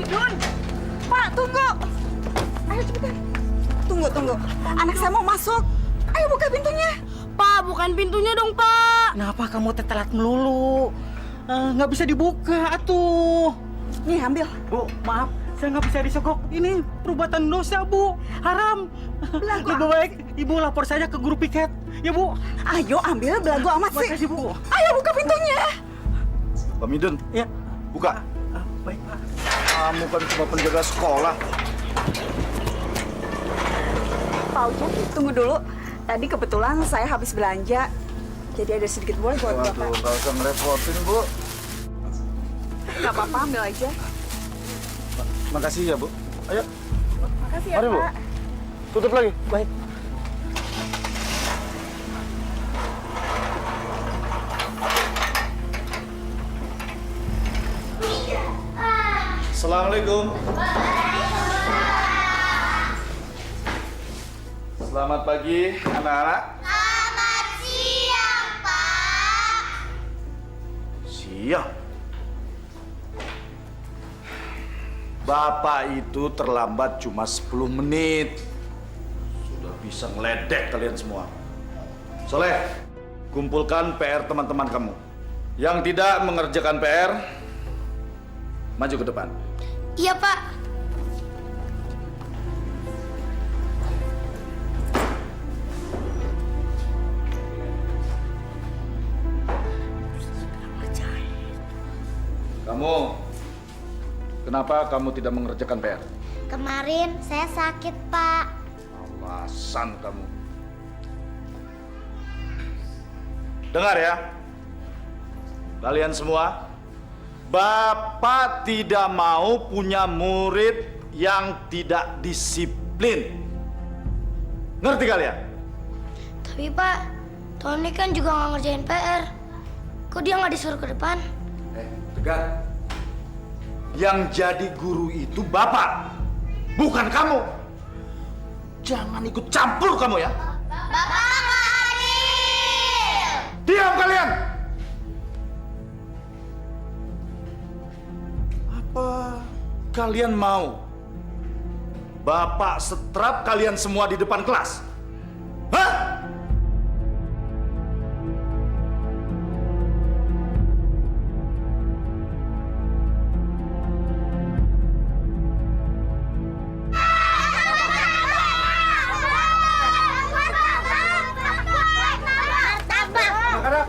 Dun, Pak, tunggu. Ayo cepetan. Tunggu. Anak saya mau masuk. Ayo buka pintunya. Pak, bukan pintunya dong, Pak. Kenapa kamu telat melulu? Nggak bisa dibuka, atuh. Nih, ambil. Bu, maaf. Saya nggak bisa disogok. Ini perbuatan dosa, Bu. Haram. Belagu. Lebih baik Ibu lapor saja ke guru piket. Ya, Bu. Ayo ambil, belagu amat sih. Makasih, Bu. Ayo buka pintunya. Pak Midun, Ya. buka. Baik, Pak. Kamu kan cuma penjaga sekolah. Pak Ujang, tunggu dulu. Tadi kebetulan saya habis belanja. Jadi ada sedikit boleh buat Waduh, Bapak. nggak usah ngerepotin, Bu. Nggak apa-apa, ambil aja. Makasih ya, Bu. Ayo, Makasih ya, Mari, Bu. Pak. tutup lagi. Baik. Assalamualaikum. Selamat pagi, anak-anak. Selamat siang, Pak. Siang. Bapak itu terlambat cuma 10 menit. Sudah bisa ngeledek kalian semua. Soleh, kumpulkan PR teman-teman kamu. Yang tidak mengerjakan PR, maju ke depan. Iya, Pak. Kamu, kenapa kamu tidak mengerjakan PR? Kemarin saya sakit, Pak. Alasan kamu. Dengar ya, kalian semua, Bapak tidak mau punya murid yang tidak disiplin. Ngerti kalian? Tapi, Pak, Tony kan juga nggak ngerjain PR. Kok dia nggak disuruh ke depan? Tegar. Yang jadi guru itu Bapak, bukan kamu. Jangan ikut campur kamu ya. Bapak nggak adil! Diam kalian! Apa kalian mau Bapak setrap kalian semua di depan kelas? Hah? Anak-anak,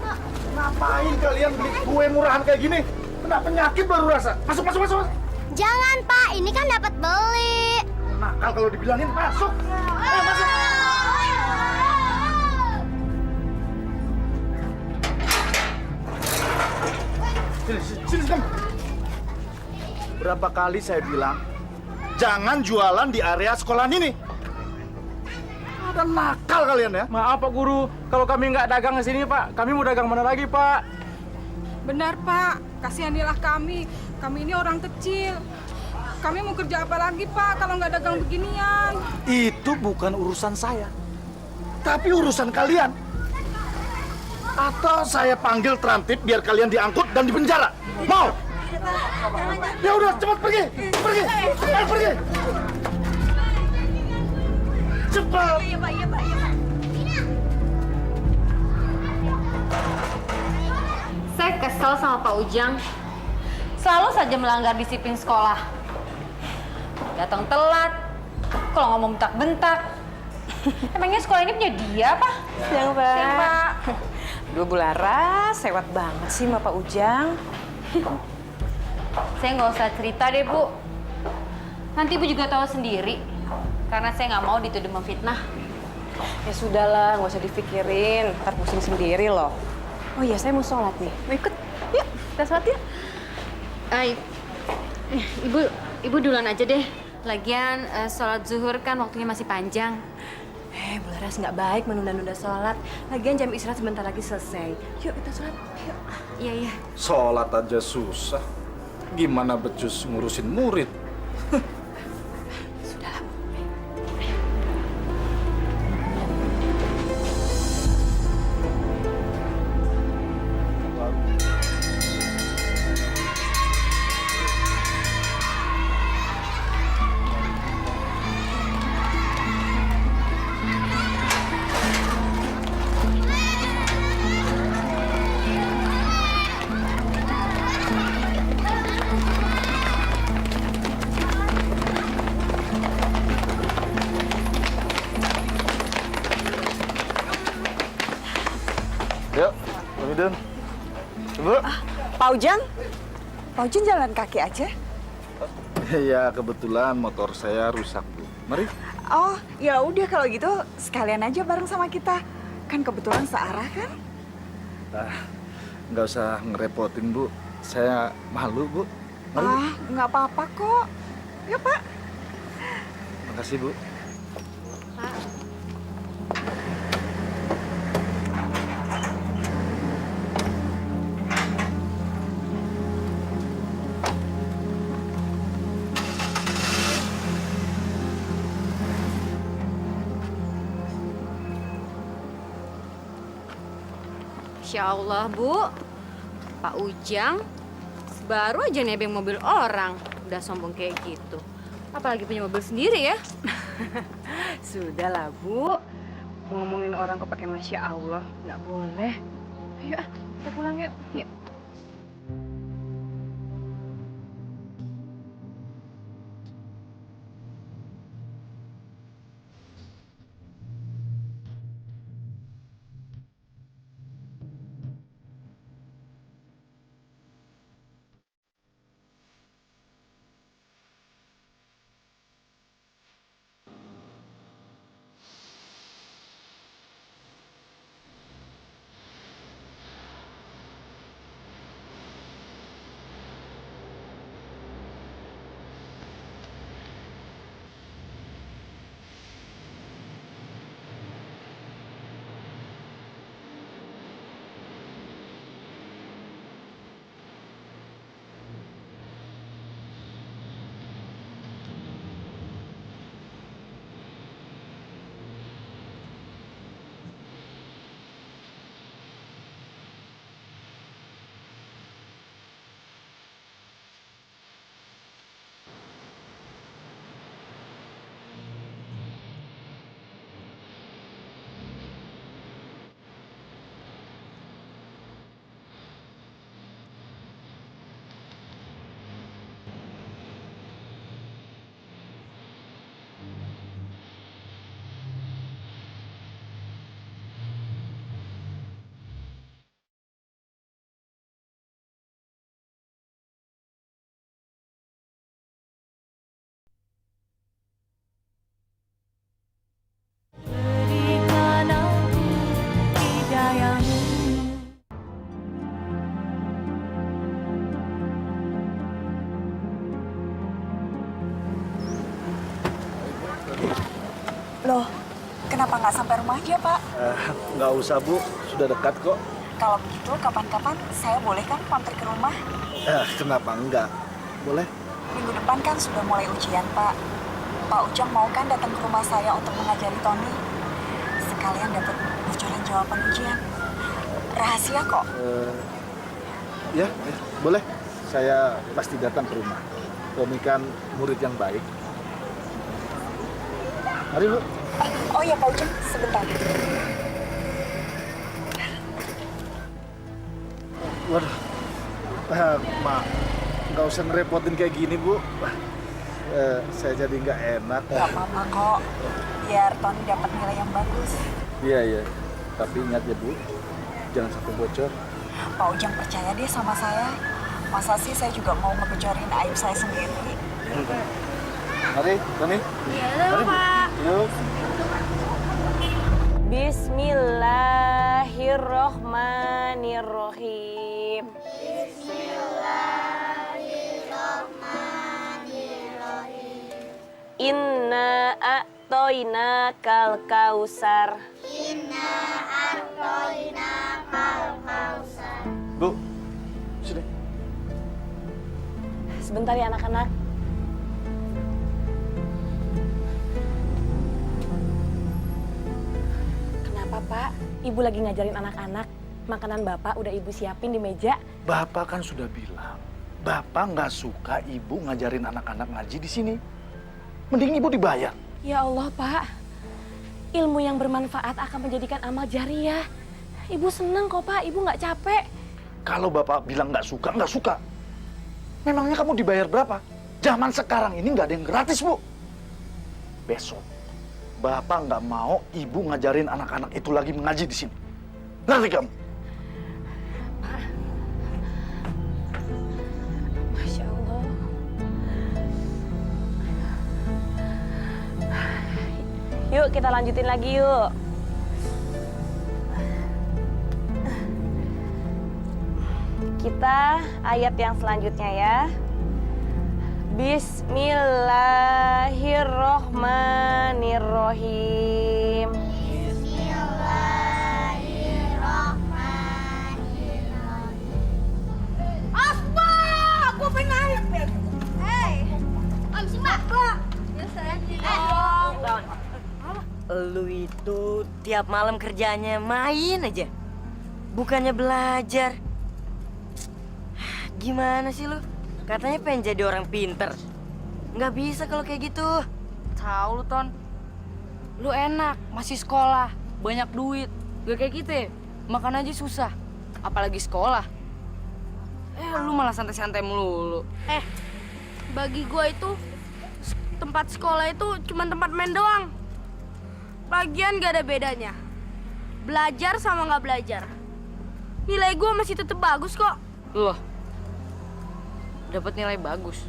ngapain kalian beli kue murahan kayak gini? Kena penyakit baru rasa. Masuk. Jangan, Pak. Ini kan dapat beli. Nakal kalau dibilangin masuk. Ayo masuk. Sini kamu. Berapa kali saya bilang, jangan jualan di area sekolahan ini. Ada nakal kalian ya. Maaf, Pak Guru. Kalau kami nggak dagang di sini, Pak, kami mau dagang mana lagi, Pak? Benar, Pak. Kasihanilah kami. Kami ini orang kecil. Kami mau kerja apa lagi, Pak, kalau nggak dagang beginian? Itu bukan urusan saya, tapi urusan kalian. Atau saya panggil Trantip biar kalian diangkut dan dipenjara. Mau? Ya udah, cepat pergi. Ayo pergi. Cepat. Iya, Pak. Saya kesel sama Pak Ujang. Selalu saja melanggar disiplin sekolah. Datang telat, kalau ngomong bentak-bentak. Emangnya sekolah ini punya dia, apa? Siang, Pak. Siang, Pak. Duh, Bu Laras, sewot banget sih sama Pak Ujang. Saya nggak usah cerita deh, Bu. Nanti Ibu juga tahu sendiri. Karena saya nggak mau dituduh memfitnah. Ya sudahlah, nggak usah dipikirin. Ntar pusing sendiri loh. Oh iya, saya mau sholat nih. Mau ikut? Yuk, kita sholat yuk. Ibu duluan aja deh. Lagian sholat zuhur kan waktunya masih panjang. Bu Laras, nggak baik menunda-nunda sholat. Lagian jam istirahat sebentar lagi selesai. Yuk, kita sholat. Yuk. Iya. Sholat aja susah. Gimana becus ngurusin murid? Sudahlah. Udun. Bu. Pak Ujang? Pak Ujang jalan kaki aja? Ya, kebetulan motor saya rusak, Bu. Mari. Oh, ya udah kalau gitu sekalian aja bareng sama kita. Kan kebetulan searah kan? Nggak usah ngerepotin, Bu. Saya malu, Bu. Mari, Bu. Nggak apa-apa kok. Ya, Pak. Makasih, Bu. Insya Allah, Bu. Pak Ujang baru aja nebeng mobil orang. Udah sombong kayak gitu. Apalagi punya mobil sendiri ya. Sudahlah, Bu. Ngomongin orang kok pakai Masya Allah. Nggak boleh. Ayo, kita pulang yuk. Yuk. Loh, kenapa nggak sampai rumah aja, Pak? Nggak usah, Bu. Sudah dekat kok. Kalau begitu, kapan-kapan saya boleh kan mampir ke rumah? Kenapa enggak? Boleh? Minggu depan kan sudah mulai ujian, Pak. Pak Ujang mau kan datang ke rumah saya untuk mengajari Tony? Sekalian dapat bocoran jawaban ujian. Rahasia kok. Ya, boleh. Saya pasti datang ke rumah. Tommy kan murid yang baik. Mari, Bu. Oh ya, Pak Ujang, sebentar. Waduh. Mak, nggak usah ngerepotin kayak gini, Bu. Saya jadi nggak enak. Gak apa-apa kok. Biar Tony dapat nilai yang bagus. Iya. Tapi ingat ya, Bu. Jangan sampai bocor. Pak Ujang percaya deh sama saya. Masa sih saya juga mau ngebocorin aib saya sendiri? Mari, Tony. Iya, Pak. Yuk. Bismillahirrohmanirrohim. Inna a'toina kal kausar. Bu, sini. Sebentar ya anak-anak. Kenapa, Pak? Ibu lagi ngajarin anak-anak. Makanan Bapak udah Ibu siapin di meja. Bapak kan sudah bilang, Bapak nggak suka Ibu ngajarin anak-anak ngaji di sini. Mending Ibu dibayar. Ya Allah, Pak. Ilmu yang bermanfaat akan menjadikan amal jariah. Ibu seneng kok, Pak. Ibu nggak capek. Kalau Bapak bilang nggak suka. Memangnya kamu dibayar berapa? Zaman sekarang ini nggak ada yang gratis, Bu. Besok, Bapak nggak mau Ibu ngajarin anak-anak itu lagi mengaji di sini. Ngerti kamu? kita lanjutin lagi yuk. Kita ayat yang selanjutnya ya. Bismillahirrohmanirrohim. Lu itu tiap malam kerjanya main aja, bukannya belajar. Gimana sih lu? Katanya pengen jadi orang pinter. Nggak bisa kalau kayak gitu. Tahu lu, Ton. Lu enak, masih sekolah, banyak duit. Gak kayak kita, makan aja susah. Apalagi sekolah. Lu malah santai-santai melulu. Bagi gua itu tempat sekolah itu cuma tempat main doang. Lagian gak ada bedanya. Belajar sama nggak belajar. Nilai gua masih tetap bagus kok. Loh, dapat nilai bagus.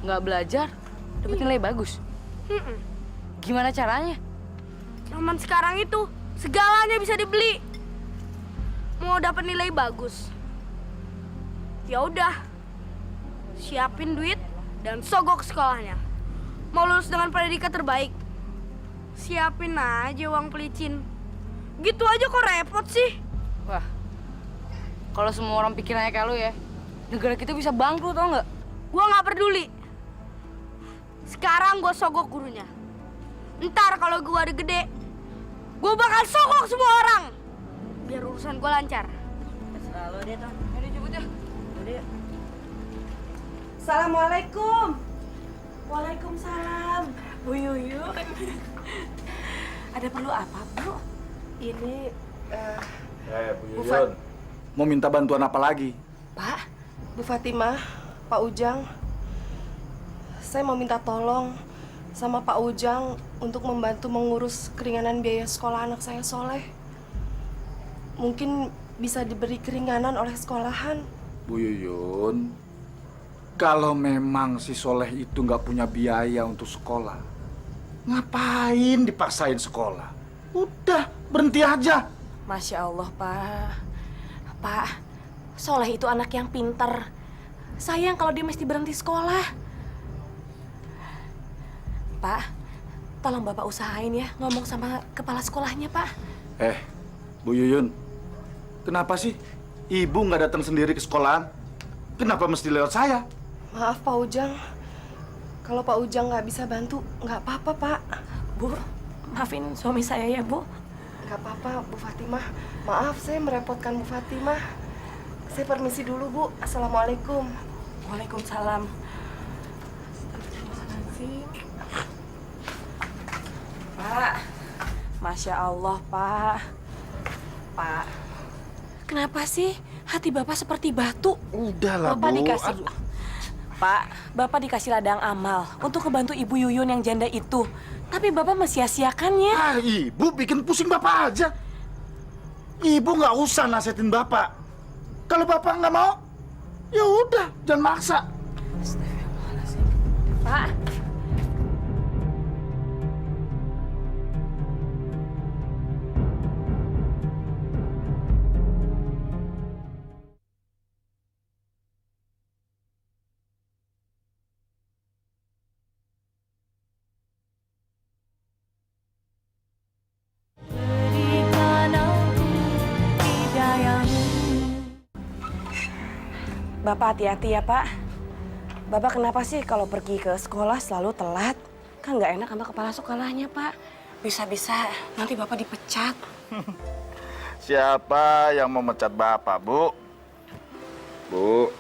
Nggak belajar, dapat nilai bagus. Gimana caranya? Zaman sekarang itu segalanya bisa dibeli. Mau dapat nilai bagus, ya udah, siapin duit dan sogok sekolahnya. Mau lulus dengan predikat terbaik, siapin aja uang pelicin. Gitu aja kok repot sih. Wah, kalau semua orang pikirannya kayak lu ya, negara kita bisa bangkrut, tau nggak? Gua nggak peduli. Sekarang gua sogok gurunya. Ntar kalau gua udah gede, gua bakal sogok semua orang. Biar urusan gua lancar. Selalu deh, Ton. Ayo jemput ya. Udah. Assalamualaikum. Waalaikumsalam. Bu Yuyu. Ada perlu apa, Bu? Ini Bu Yuyun, mau minta bantuan apa lagi? Pak, Bu Fatimah, Pak Ujang. Saya mau minta tolong sama Pak Ujang untuk membantu mengurus keringanan biaya sekolah anak saya Soleh. Mungkin bisa diberi keringanan oleh sekolahan. Bu Yuyun, kalau memang si Soleh itu nggak punya biaya untuk sekolah, ngapain dipaksain sekolah? Udah, berhenti aja. Masya Allah, Pak. Pak, Soleh itu anak yang pinter. Sayang kalau dia mesti berhenti sekolah. Pak, tolong Bapak usahain ya ngomong sama kepala sekolahnya, Pak. Bu Yuyun, kenapa sih Ibu nggak datang sendiri ke sekolahan? Kenapa mesti lewat saya? Maaf Pak Ujang, kalau Pak Ujang nggak bisa bantu, nggak apa-apa Pak. Bu, maafin suami saya ya, Bu. Nggak apa-apa Bu Fatimah. Maaf saya merepotkan Bu Fatimah. Saya permisi dulu Bu. Assalamualaikum. Waalaikumsalam. Pak, Masya Allah, Pak. Pak, kenapa sih hati Bapak seperti batu? Udahlah, Bapak Bu. dikasih... Aduh. Pak, Bapak dikasih ladang amal untuk ngebantu Ibu Yuyun yang janda itu. Tapi Bapak mesia-siakannya. Ibu bikin pusing Bapak aja. Ibu nggak usah nasihatin Bapak. Kalau Bapak nggak mau, ya udah, jangan maksa. Pak. Bapak hati-hati ya, Pak. Bapak kenapa sih kalau pergi ke sekolah selalu telat? Kan nggak enak sama kepala sekolahnya, Pak. Bisa-bisa nanti Bapak dipecat. Siapa yang memecat Bapak, Bu? Bu,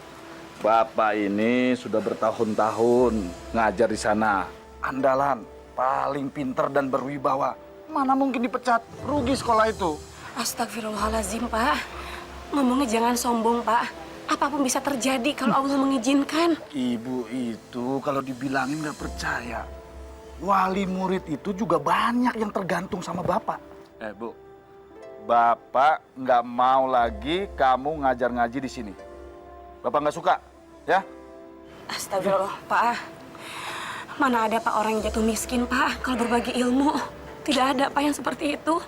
Bapak ini sudah bertahun-tahun ngajar di sana. Andalan, paling pinter dan berwibawa. Mana mungkin dipecat? Rugi sekolah itu. Astagfirullahaladzim, Pak. Ngomongnya jangan sombong, Pak. Apapun bisa terjadi kalau Allah mengizinkan. Ibu itu kalau dibilangin nggak percaya. Wali murid itu juga banyak yang tergantung sama Bapak. Bu, Bapak nggak mau lagi kamu ngajar ngaji di sini. Bapak nggak suka, ya? Astagfirullah, Pak. Mana ada Pak orang yang jatuh miskin, Pak, kalau berbagi ilmu. Tidak ada, Pak, yang seperti itu.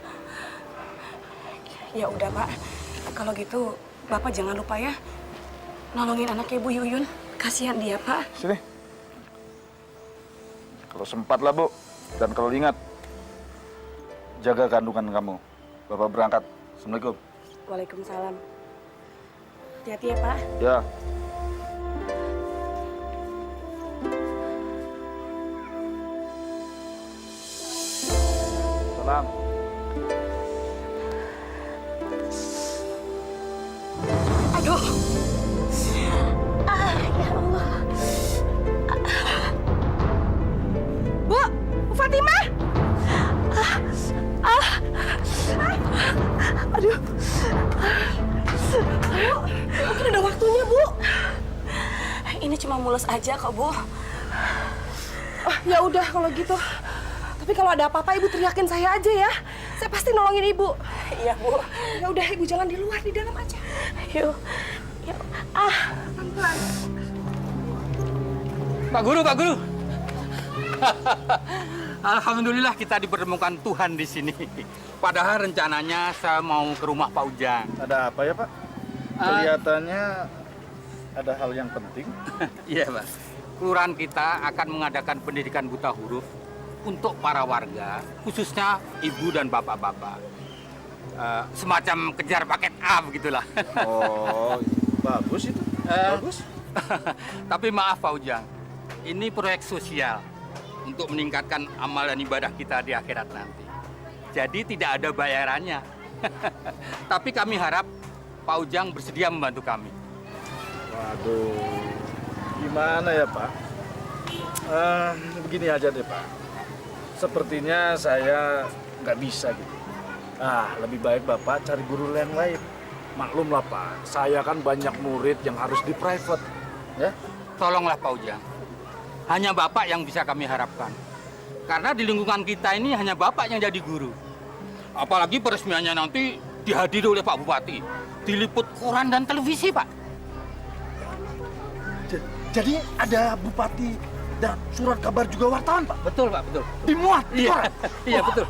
Ya udah, Pak. Kalau gitu, Bapak jangan lupa ya nolongin anaknya Bu Yuyun. Kasihan dia, Pak. Sini. Kalau sempat lah, Bu. Dan kalau ingat, jaga kandungan kamu. Bapak berangkat. Assalamualaikum. Waalaikumsalam. Hati-hati ya, Pak. Ya. Salam. Aduh. Ya Allah. Bu Fatimah. Aduh. Bu, mungkin udah waktunya, Bu. Ini cuma mules aja kok, Bu. Ya udah kalau gitu. Tapi kalau ada apa-apa Ibu teriakin saya aja ya. Saya pasti nolongin Ibu. Iya, Bu. Ya udah Ibu jangan di luar, di dalam aja. Yuk. Yuk. Pelan-pelan. Pak Guru, Pak Guru. Alhamdulillah kita dipertemukan Tuhan di sini. Padahal rencananya saya mau ke rumah Pak Ujang. Ada apa ya, Pak? Kelihatannya ada hal yang penting. Iya, Pak. Kelurahan kita akan mengadakan pendidikan buta huruf untuk para warga, khususnya ibu dan bapak-bapak. Semacam kejar paket A begitulah. Oh, bagus itu. Bagus. Tapi maaf Pak Ujang, ini proyek sosial untuk meningkatkan amal dan ibadah kita di akhirat nanti. Jadi tidak ada bayarannya. Tapi kami harap Pak Ujang bersedia membantu kami. Waduh, gimana ya Pak? Begini aja deh Pak. Sepertinya saya nggak bisa gitu. Lebih baik Bapak cari guru yang lain. Maklum lah Pak, saya kan banyak murid yang harus di private. Ya? Tolonglah Pak Ujang. Hanya Bapak yang bisa kami harapkan. Karena di lingkungan kita ini hanya Bapak yang jadi guru. Apalagi peresmiannya nanti dihadiri oleh Pak Bupati. Diliput koran dan televisi, Pak. Jadi ada bupati dan surat kabar juga wartawan, Pak? Betul, Pak, betul. Dimuat di Iya, koran? iya betul.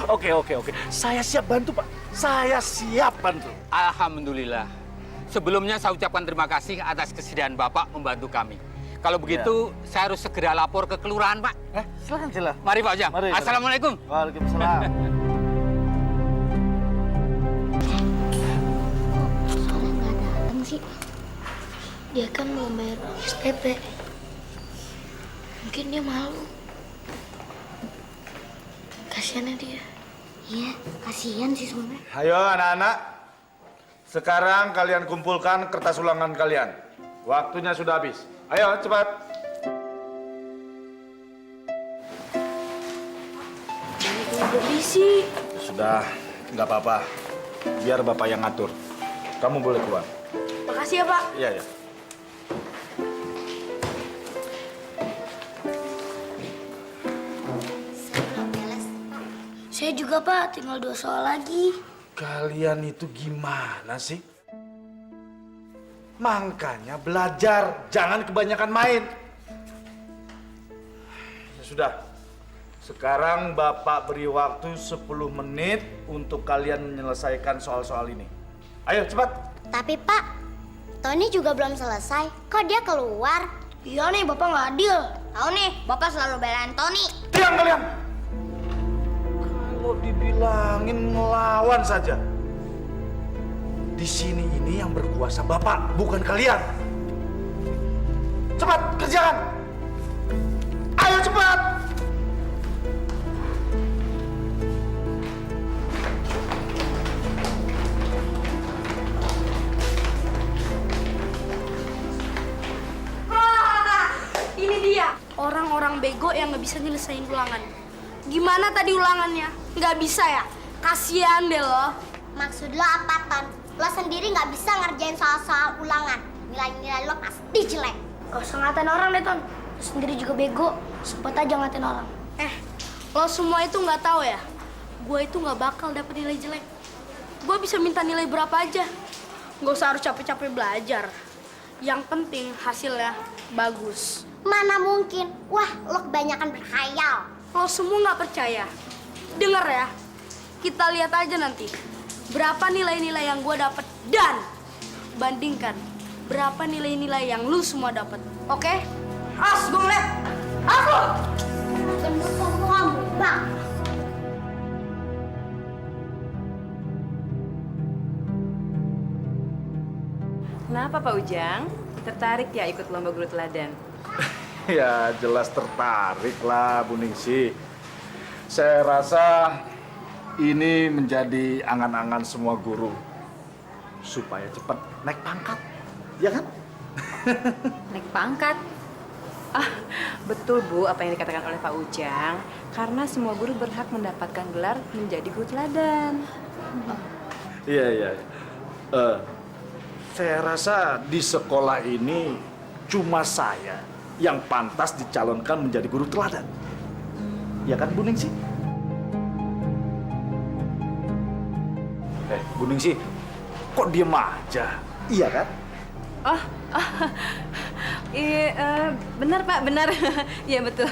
Oke. Saya siap bantu, Pak. Saya siap bantu. Alhamdulillah. Sebelumnya saya ucapkan terima kasih atas kesediaan Bapak membantu kami. Kalau begitu, saya harus segera lapor ke kelurahan, Pak. Silakan. Mari, Pak Ujang. Mari. Assalamualaikum. Waalaikumsalam. Soalnya nggak datang sih. Dia kan mau bayar SPP. Mungkin dia malu. Kasiannya dia. Iya, kasihan sih sebenarnya. Ayo anak-anak. Sekarang kalian kumpulkan kertas ulangan kalian. Waktunya sudah habis. Ayo, cepat. Berisi. Sudah, nggak apa-apa. Biar Bapak yang ngatur. Kamu boleh keluar. Makasih ya, Pak. Iya, ya. Saya juga, Pak, tinggal 2 soal lagi. Kalian itu gimana sih? Makanya belajar, jangan kebanyakan main. Ya sudah, sekarang Bapak beri waktu 10 menit untuk kalian menyelesaikan soal-soal ini. Ayo cepat. Tapi, Pak, Tony juga belum selesai. Kok dia keluar? Iya nih, Bapak nggak adil. Tahu nih, Bapak selalu belain Tony. Diam kalian. Kalau dibilangin ngelawan saja. Di sini ini yang berkuasa Bapak, bukan kalian. Cepat, kerjakan. Ayo cepat. Ini dia, orang-orang bego yang nggak bisa nyelesain ulangan. Gimana tadi ulangannya? Nggak bisa ya? Kasian deh lo. Maksud lo apa, Ton? Lo sendiri nggak bisa ngerjain soal-soal ulangan. Nilai-nilai lo pasti jelek. Gak usah ngatain orang deh, Ton. Lo sendiri juga bego. Sempet aja ngatain orang. Lo semua itu nggak tahu ya? Gue itu nggak bakal dapet nilai jelek. Gue bisa minta nilai berapa aja. Gak usah harus capek-capek belajar. Yang penting hasilnya bagus. Mana mungkin? Wah, lo kebanyakan berkhayal. Lo semua nggak percaya? Dengar ya, kita lihat aja nanti berapa nilai-nilai yang gue dapet dan bandingkan berapa nilai-nilai yang lu semua dapat. Oke? As, gue ngeliat. Aku. Gendut kamu, Bang. Kenapa Pak Ujang? Tertarik ya ikut lomba guru teladan? Ya jelas tertarik lah Bu Ningsi. Saya rasa ini menjadi angan-angan semua guru supaya cepat naik pangkat, ya kan? Naik pangkat. Betul Bu, apa yang dikatakan oleh Pak Ujang. Karena semua guru berhak mendapatkan gelar menjadi guru teladan. Iya. Saya rasa di sekolah ini cuma saya yang pantas dicalonkan menjadi guru teladan. Ya kan Bu Ningsi? Bu Ningsi, kok diem aja? Iya kan? Iya, benar Pak, benar. Iya betul.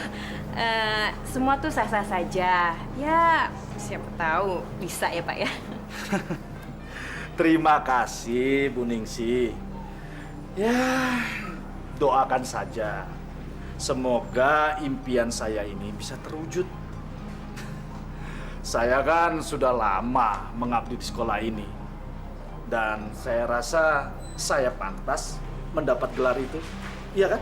Semua tuh sah-sah saja. Ya, siapa tahu bisa ya Pak ya. Terima kasih Bu Ningsi. Ya, doakan saja. Semoga impian saya ini bisa terwujud. Saya kan sudah lama mengabdi di sekolah ini. Dan saya rasa saya pantas mendapat gelar itu. Iya kan?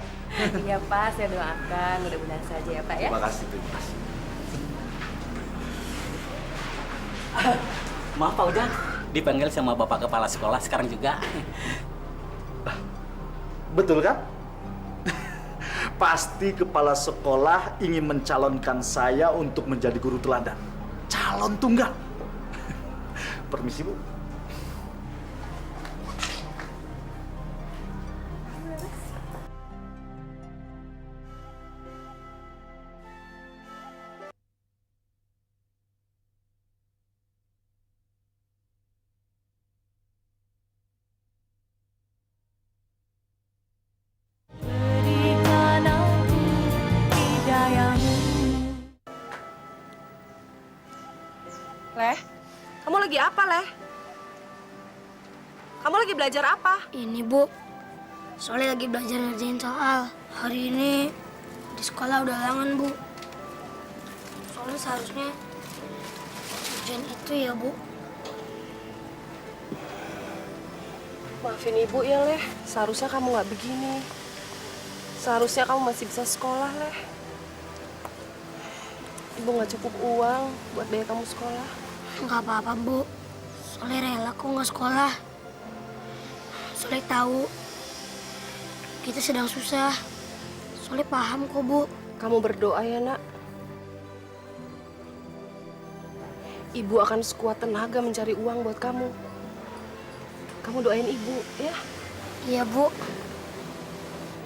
Iya Pak, saya doakan mudah-mudahan saja ya Pak ya. Terima kasih. Maaf Pak Ujang, dipanggil sama Bapak Kepala Sekolah sekarang juga. Betul kan? Pasti kepala sekolah ingin mencalonkan saya untuk menjadi guru teladan. Calon tunggal. Permisi Bu. Leh, kamu lagi apa, Leh? Kamu lagi belajar apa? Ini Bu, soalnya lagi belajar ngerjain soal. Hari ini di sekolah udah ulangan Bu. Soalnya seharusnya ujian itu ya Bu. Maafin Ibu ya, Leh. Seharusnya kamu nggak begini. Seharusnya kamu masih bisa sekolah, Leh. Ibu nggak cukup uang buat biaya kamu sekolah. Nggak apa-apa Bu, soalnya rela kok nggak sekolah. Soalnya tahu kita sedang susah. Soalnya paham kok Bu. Kamu berdoa ya, Nak. Ibu akan sekuat tenaga mencari uang buat kamu. Kamu doain Ibu, ya? Iya Bu.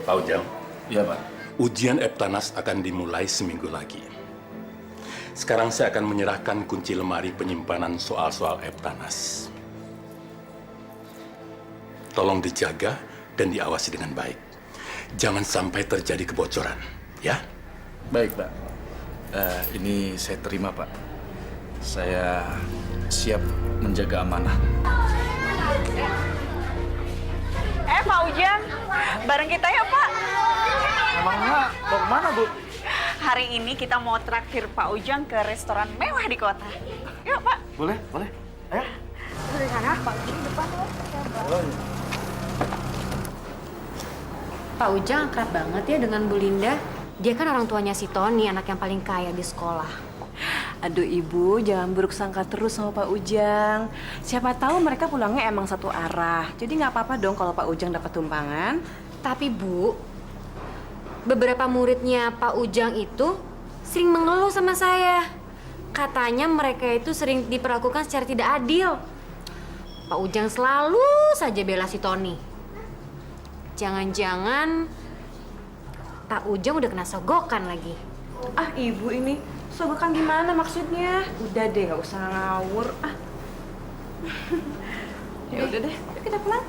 Pak Ujang. Iya Pak. Ujian Eptanas akan dimulai seminggu lagi. Sekarang saya akan menyerahkan kunci lemari penyimpanan soal-soal Eptanas. Tolong dijaga dan diawasi dengan baik. Jangan sampai terjadi kebocoran, ya? Baik Pak. Ini saya terima Pak. Saya siap menjaga amanah. Pak Ujang, bareng kita ya Pak. Emangnya mau kemana Bu? Hari ini kita mau traktir Pak Ujang ke restoran mewah di kota. Yuk Pak. Boleh. Ayo. Dari sana, Pak Ujang di depan loh. Pak Ujang akrab banget ya dengan Bu Linda. Dia kan orang tuanya si Tony, anak yang paling kaya di sekolah. Aduh Ibu, jangan buruk sangka terus sama Pak Ujang. Siapa tahu mereka pulangnya emang satu arah. Jadi nggak apa-apa dong kalau Pak Ujang dapat tumpangan. Tapi Bu, beberapa muridnya Pak Ujang itu sering mengeluh sama saya. Katanya mereka itu sering diperlakukan secara tidak adil. Pak Ujang selalu saja bela si Tony. Jangan-jangan Pak Ujang udah kena sogokan lagi. Ah Ibu ini, sogokan gimana maksudnya? Udah deh, nggak usah ngawur. Ya udah deh, yuk kita pulang.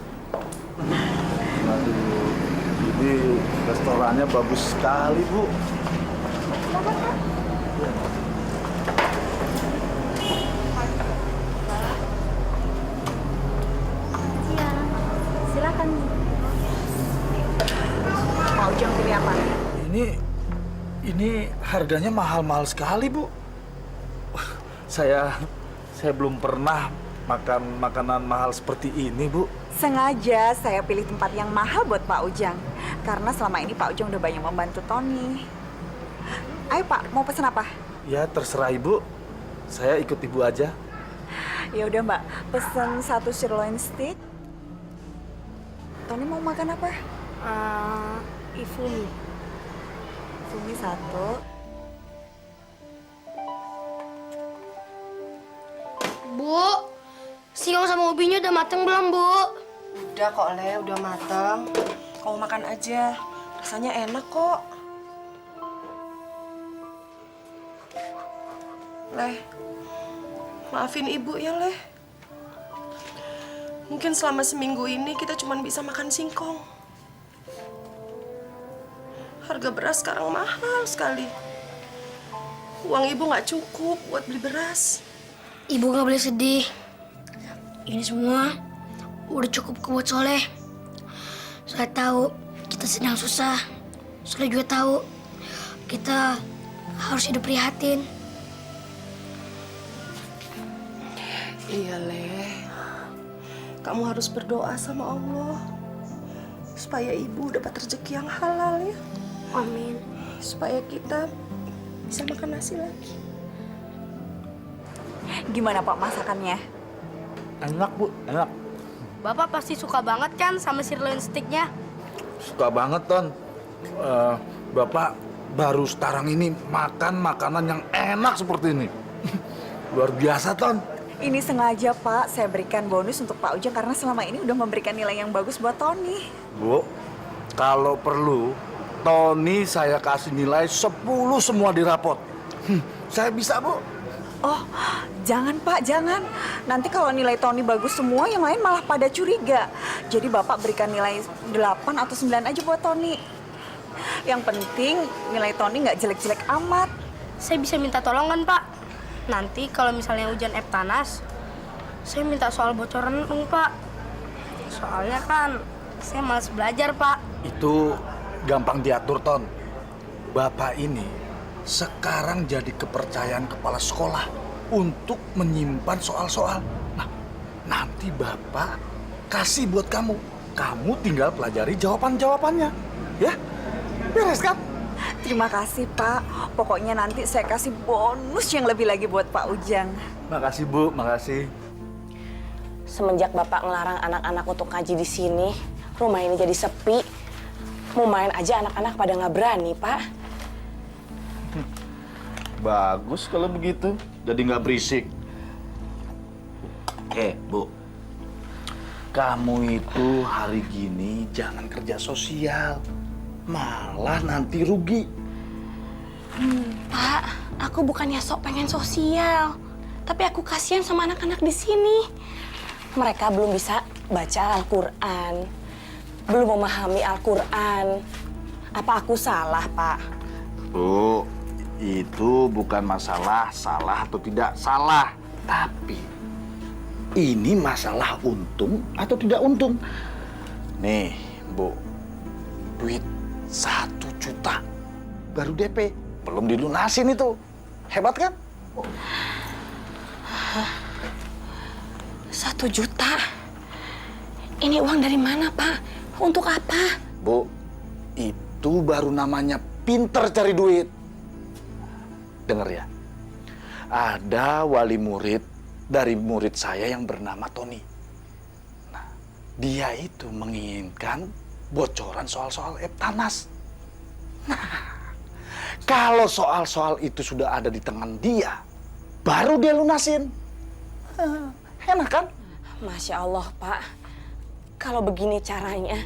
Aduh, Ini restorannya bagus sekali, Bu. Silakan. Pak Ujang pilih apa? Ini harganya mahal-mahal sekali, Bu. Saya belum pernah makan makanan mahal seperti ini, Bu. Sengaja saya pilih tempat yang mahal buat Pak Ujang. Karena selama ini Pak Ujang udah banyak membantu Tony. Ayo Pak, mau pesan apa? Ya, terserah Ibu. Saya ikut Ibu aja. Ya udah Mbak, pesan 1 sirloin steak. Tony mau makan apa? Ifumi. Ifumi 1. Bu, singkong sama ubinya udah mateng belum, Bu? Udah kok, Le, udah matang. Kamu makan aja, rasanya enak kok. Leh, maafin Ibu ya, Leh. Mungkin selama seminggu ini kita cuma bisa makan singkong. Harga beras sekarang mahal sekali. Uang Ibu nggak cukup buat beli beras. Ibu nggak boleh sedih. Ini semua udah cukup buat Soleh. Soleh tahu kita sedang susah. Soleh juga tahu kita harus hidup prihatin. Iya, Leh. Kamu harus berdoa sama Allah supaya Ibu dapat rezeki yang halal ya. Amin. Supaya kita bisa makan nasi lagi. Gimana Pak masakannya? Enak, Bu. Enak. Bapak pasti suka banget kan sama sirloin steaknya? Suka banget, Ton. Bapak baru sekarang ini makan makanan yang enak seperti ini. Luar biasa, Ton. Ini sengaja Pak, saya berikan bonus untuk Pak Ujang karena selama ini udah memberikan nilai yang bagus buat Tony. Bu, kalau perlu, Tony saya kasih nilai 10 semua di rapot. Saya bisa, Bu. Oh, jangan Pak, jangan. Nanti kalau nilai Tony bagus semua, yang lain malah pada curiga. Jadi Bapak berikan nilai 8 atau 9 aja buat Tony. Yang penting nilai Tony nggak jelek-jelek amat. Saya bisa minta tolong kan, Pak? Nanti kalau misalnya hujan Eptanas, saya minta soal bocoran dong, Pak. Soalnya kan saya malas belajar, Pak. Itu gampang diatur, Ton. Bapak ini sekarang jadi kepercayaan kepala sekolah untuk menyimpan soal-soal. Nah, nanti Bapak kasih buat kamu. Kamu tinggal pelajari jawaban-jawabannya. Ya? Beres kan? Terima kasih Pak. Pokoknya nanti saya kasih bonus yang lebih lagi buat Pak Ujang. Makasih, Bu. Makasih. Semenjak Bapak ngelarang anak-anak untuk ngaji di sini, rumah ini jadi sepi. Mau main aja anak-anak pada nggak berani, Pak. Bagus kalau begitu. Jadi nggak berisik. Bu. Kamu itu hari gini jangan kerja sosial. Malah nanti rugi. Pak, aku bukannya sok pengen sosial. Tapi aku kasihan sama anak-anak di sini. Mereka belum bisa baca Al-Quran. Belum memahami Al-Quran. Apa aku salah, Pak? Bu, itu bukan masalah salah atau tidak salah. Tapi ini masalah untung atau tidak untung. Nih, Bu. Duit 1 juta. Baru DP. Belum dilunasin itu. Hebat kan? 1 juta? Ini uang dari mana, Pak? Untuk apa? Bu, itu baru namanya pinter cari duit. Dengar ya, ada wali murid dari murid saya yang bernama Tony. Nah, dia itu menginginkan bocoran soal-soal Eptanas. Nah, kalau soal-soal itu sudah ada di tangan dia, baru dia lunasin. Enak kan? Masya Allah, Pak. Kalau begini caranya,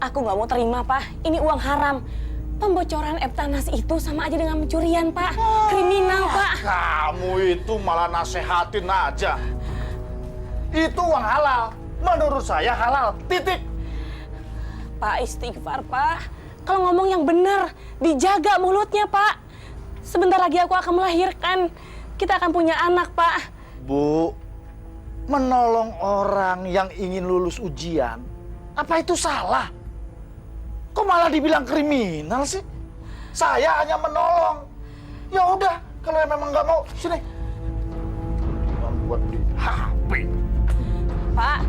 aku nggak mau terima, Pak. Ini uang haram. Pembocoran Eptanas itu sama aja dengan pencurian, Pak. Kriminal, Pak. Kamu itu malah nasehatin aja. Itu uang halal. Menurut saya halal. Titik. Pak, istighfar, Pak. Kalau ngomong yang benar, dijaga mulutnya, Pak. Sebentar lagi aku akan melahirkan. Kita akan punya anak, Pak. Bu, menolong orang yang ingin lulus ujian, apa itu salah? Kok malah dibilang kriminal sih? Saya hanya menolong. Ya udah, kalau memang nggak mau, sini. Buat beli HP. Pak.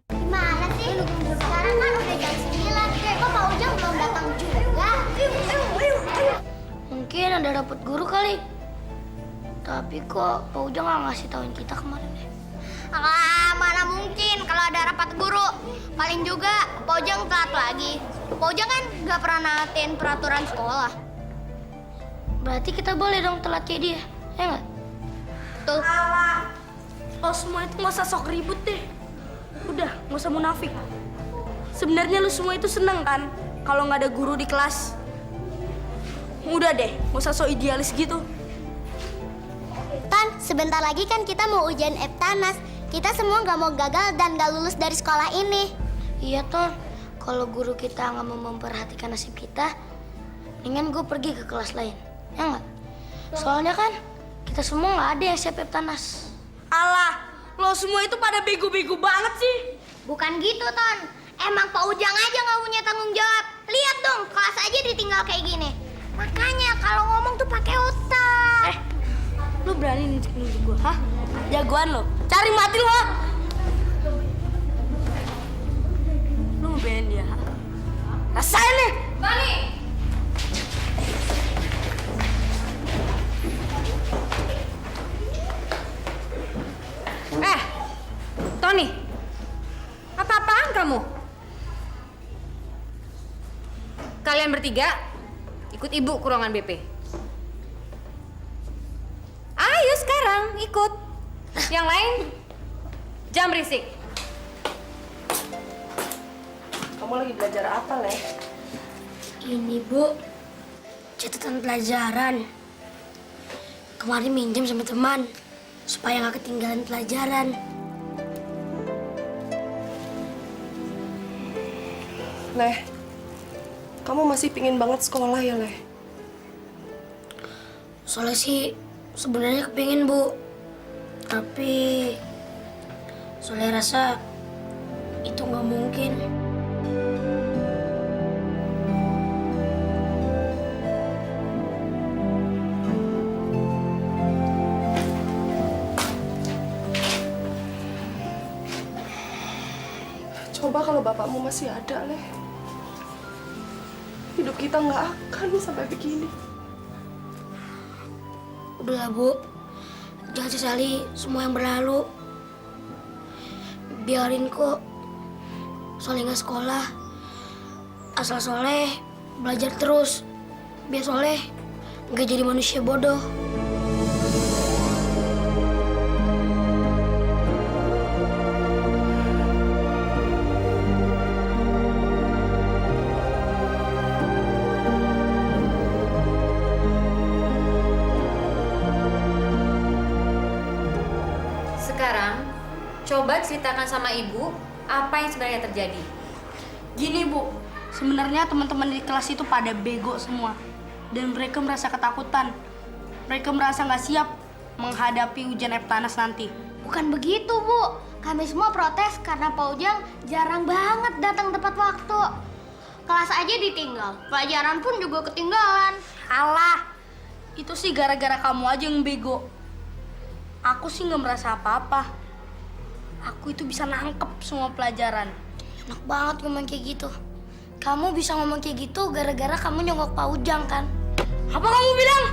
Gimana sih? Sekarang kan udah jam 9. Kok Pak Ujang belum datang juga? Mungkin ada dapat guru kali. Tapi kok Pak Ujang nggak ngasih tauin kita kemarin deh. Mana mungkin kalau ada rapat guru. Paling juga Pak Ujang telat lagi. Pak Ujang kan nggak pernah naatin peraturan sekolah. Berarti kita boleh dong telat kayak dia, ya nggak? Tuh. Lo semua itu nggak usah sok ribut deh. Udah, nggak usah munafik. Sebenarnya lu semua itu seneng kan kalau nggak ada guru di kelas? Udah deh, nggak usah sok idealis gitu. Tan, sebentar lagi kan kita mau ujian Eptanas. Kita semua nggak mau gagal dan nggak lulus dari sekolah ini. Iya, Ton. Kalau guru kita nggak mau memperhatikan nasib kita, mendingan gue pergi ke kelas lain. Ya nggak? Soalnya kan kita semua nggak ada yang siap Eptanas. Alah, lo semua itu pada bego-bego banget sih. Bukan gitu, Ton. Emang Pak Ujang aja nggak punya tanggung jawab. Lihat dong, kelas aja ditinggal kayak gini. Makanya kalau ngomong tuh pakai otak. Lu berani nunjuk-nunjuk gue, hah? Jagoan lo. Cari mati lo. Lu ngebelain dia, ha? Rasain nih. Tony! Tony, apa-apaan kamu? Kalian bertiga ikut ibu ke ruangan BP. Ayo sekarang ikut. Yang lain jangan berisik. Kamu lagi belajar apa, Leh? Ini, Bu, catatan pelajaran. Kemarin minjem sama teman supaya nggak ketinggalan pelajaran. Leh, kamu masih pingin banget sekolah ya, Leh? Soalnya sih sebenarnya kepingin, Bu. Tapi soalnya rasa itu nggak mungkin. Coba kalau bapakmu masih ada, Leh. Hidup kita nggak akan sampai begini. Udahlah, Bu. Jangan sesali semua yang berlalu. Biarin kok Soleh nggak sekolah. Asal Soleh belajar terus. Biar Soleh nggak jadi manusia bodoh. Sekarang, coba ceritakan sama ibu apa yang sebenarnya terjadi. Gini, Bu. Sebenarnya teman-teman di kelas itu pada bego semua. Dan mereka merasa ketakutan. Mereka merasa nggak siap menghadapi ujian Eptanas nanti. Bukan begitu, Bu. Kami semua protes karena Pak Ujang jarang banget datang tepat waktu. Kelas aja ditinggal, pelajaran pun juga ketinggalan. Alah, itu sih gara-gara kamu aja yang bego. Aku sih nggak merasa apa-apa. Aku itu bisa nangkep semua pelajaran. Enak banget ngomong kayak gitu. Kamu bisa ngomong kayak gitu gara-gara kamu nyonggok Pak Ujang kan? Apa kamu bilang?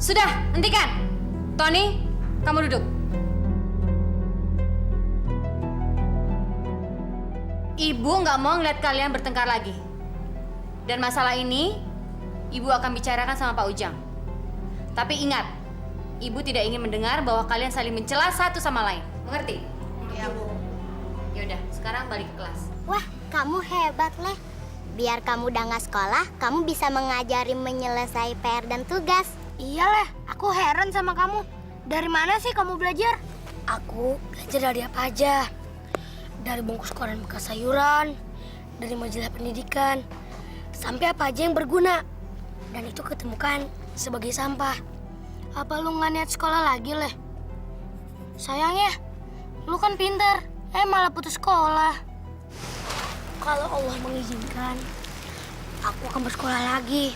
Sudah, hentikan. Tony, kamu duduk. Ibu nggak mau ngeliat kalian bertengkar lagi. Dan masalah ini, Ibu akan bicarakan sama Pak Ujang. Tapi ingat, Ibu tidak ingin mendengar bahwa kalian saling mencela satu sama lain. Mengerti? Iya, Bu. Yaudah, sekarang balik ke kelas. Wah, kamu hebat, Leh. Biar kamu udah nggak sekolah, kamu bisa mengajari menyelesaikan PR dan tugas. Iya, Leh. Aku heran sama kamu. Dari mana sih kamu belajar? Aku belajar dari apa aja. Dari bungkus koran bekas sayuran, dari majalah pendidikan, sampai apa aja yang berguna. Dan itu ketemukan sebagai sampah. Apa lu nggak niat sekolah lagi, Leh? Sayangnya, lu kan pintar, malah putus sekolah. Kalau Allah mengizinkan, aku akan bersekolah lagi.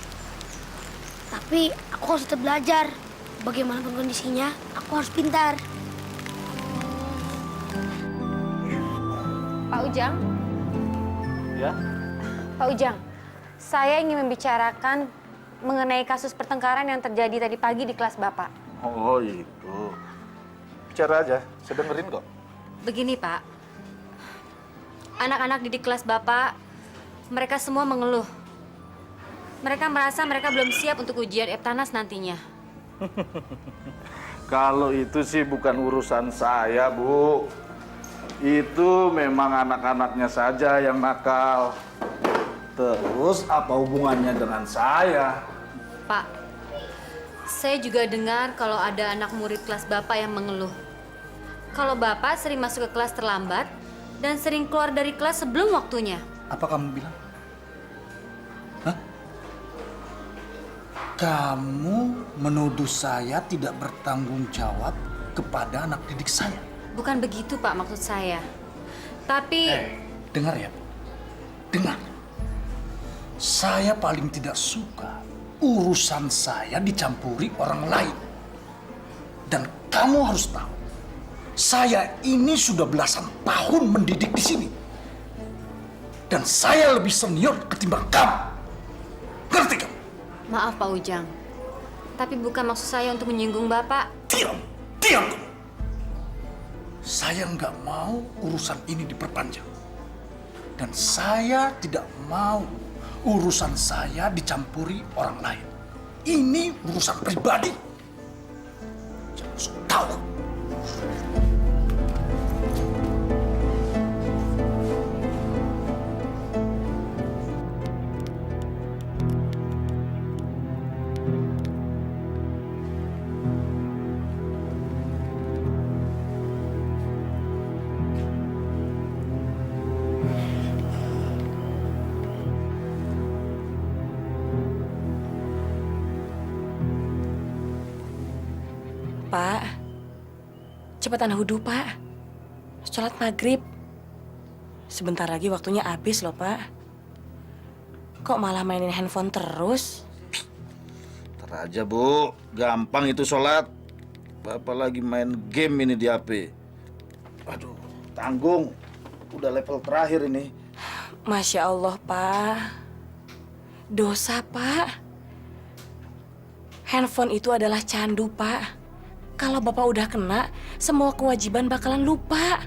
Tapi aku harus tetap belajar. Bagaimanapun kondisinya, aku harus pintar. Pak Ujang? Ya? Pak Ujang, saya ingin membicarakan mengenai kasus pertengkaran yang terjadi tadi pagi di kelas Bapak. Oh itu. Bicara aja, saya dengerin kok. Begini, Pak. Anak-anak didik kelas Bapak, mereka semua mengeluh. Mereka merasa mereka belum siap untuk ujian Eptanas nantinya. Kalau itu sih bukan urusan saya, Bu. Itu memang anak-anaknya saja yang nakal. Terus apa hubungannya dengan saya? Pak, saya juga dengar kalau ada anak murid kelas Bapak yang mengeluh. Kalau Bapak sering masuk ke kelas terlambat dan sering keluar dari kelas sebelum waktunya. Apa kamu bilang? Hah? Kamu menuduh saya tidak bertanggung jawab kepada anak didik saya? Bukan begitu, Pak, maksud saya. Tapi... Dengar ya, dengar. Saya paling tidak suka urusan saya dicampuri orang lain. Dan kamu harus tahu, saya ini sudah belasan tahun mendidik di sini. Dan saya lebih senior ketimbang kamu. Ngerti kamu? Maaf, Pak Ujang. Tapi bukan maksud saya untuk menyinggung Bapak. Diam, diam kamu. Saya nggak mau urusan ini diperpanjang. Dan saya tidak mau urusan saya dicampuri orang lain. Ini urusan pribadi. Jangan sok tahu. Pak, cepetan wudhu, Pak. Sholat maghrib. Sebentar lagi waktunya habis loh, Pak. Kok malah mainin handphone terus? Ntar aja, Bu. Gampang itu sholat. Bapak lagi main game ini di HP. Aduh, tanggung. Udah level terakhir ini. Masya Allah, Pak. Dosa, Pak. Handphone itu adalah candu, Pak. Kalau Bapak udah kena, semua kewajiban bakalan lupa.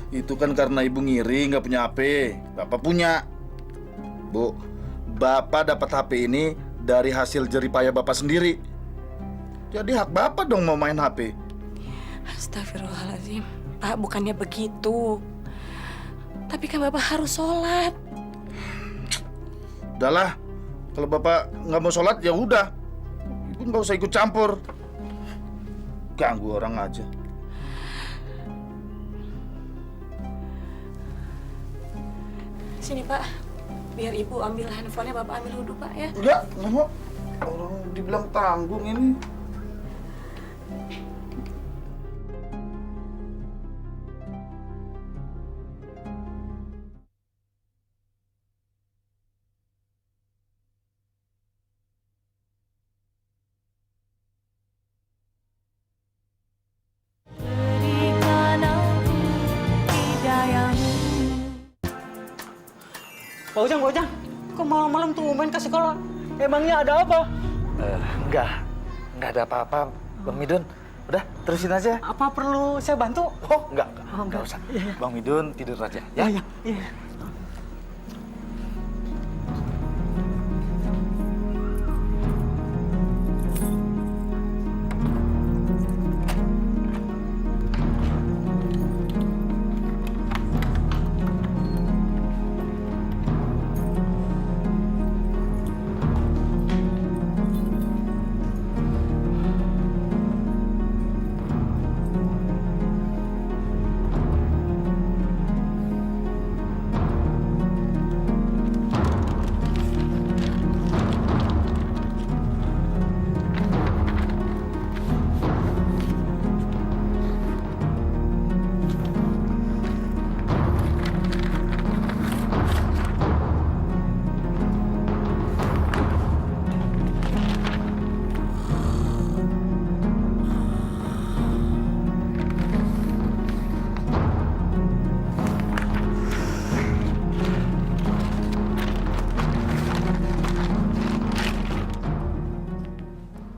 Itu kan karena Ibu ngiri nggak punya HP. Bapak punya. Bu, Bapak dapat HP ini dari hasil jeripaya Bapak sendiri. Jadi hak Bapak dong mau main HP. Astagfirullahaladzim. Pak, bukannya begitu. Tapi kan Bapak harus sholat. Udahlah, kalau Bapak nggak mau sholat ya udah. Ibu nggak usah ikut campur. Ganggu orang aja. Sini, Pak. Biar Ibu ambil handphonenya, Bapak ambil wudhu, Pak, ya. Nggak mau. Orang dibilang tanggung ini. Pak Ujang, kok malam-malam tuh main ke sekolah? Emangnya ada apa? Enggak ada apa-apa. Bang Midun, udah terusin aja. Apa perlu saya bantu? Oh, enggak usah. Bang Midun tidur aja, ya? Iya.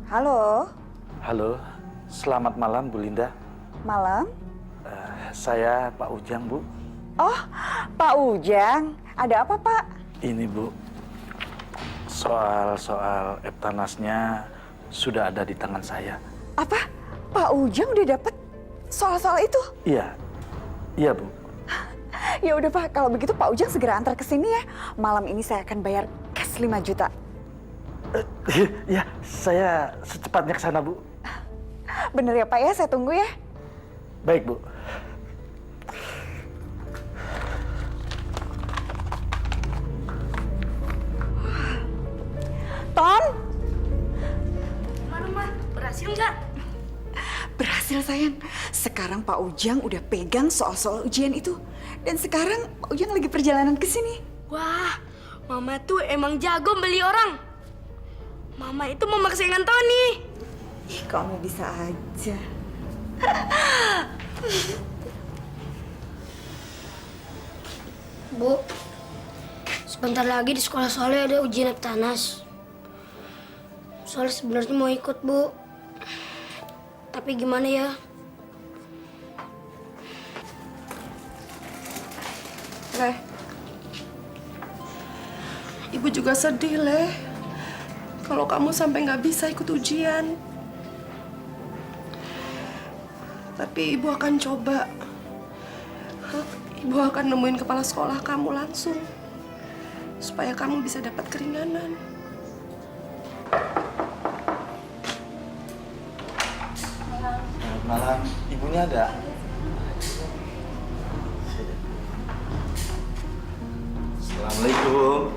Halo, Halo, selamat malam Bu Linda. malam. Saya Pak Ujang, Bu. Oh, Pak Ujang. Ada apa, Pak? Ini, Bu. Soal Eptanasnya sudah ada di tangan saya. Apa? Pak Ujang udah dapet soal-soal itu? Iya, Bu. Ya udah, Pak. Kalau begitu Pak Ujang segera antar ke sini ya. Malam ini saya akan bayar cash 5 juta. Ya, saya secepatnya ke sana, Bu. Bener ya, Pak ya? Saya tunggu ya. Baik, Bu. Ton? Gimana, Mah? Berhasil nggak? Berhasil, sayang. Sekarang Pak Ujang udah pegang soal-soal ujian itu. Dan sekarang Pak Ujang lagi perjalanan ke sini. Wah, Mama tuh emang jago beli orang. Mama itu memaksakan Tony. Ih, kamu bisa aja. Bu, sebentar lagi di sekolah Soleh ada ujian Eptanas. Soleh sebenarnya mau ikut, Bu. Tapi gimana ya? Leh, Ibu juga sedih, Leh. Kalau kamu sampai nggak bisa ikut ujian. Tapi Ibu akan coba. Ibu akan nemuin kepala sekolah kamu langsung. Supaya kamu bisa dapat keringanan. Selamat malam. Ibunya ada? Assalamualaikum.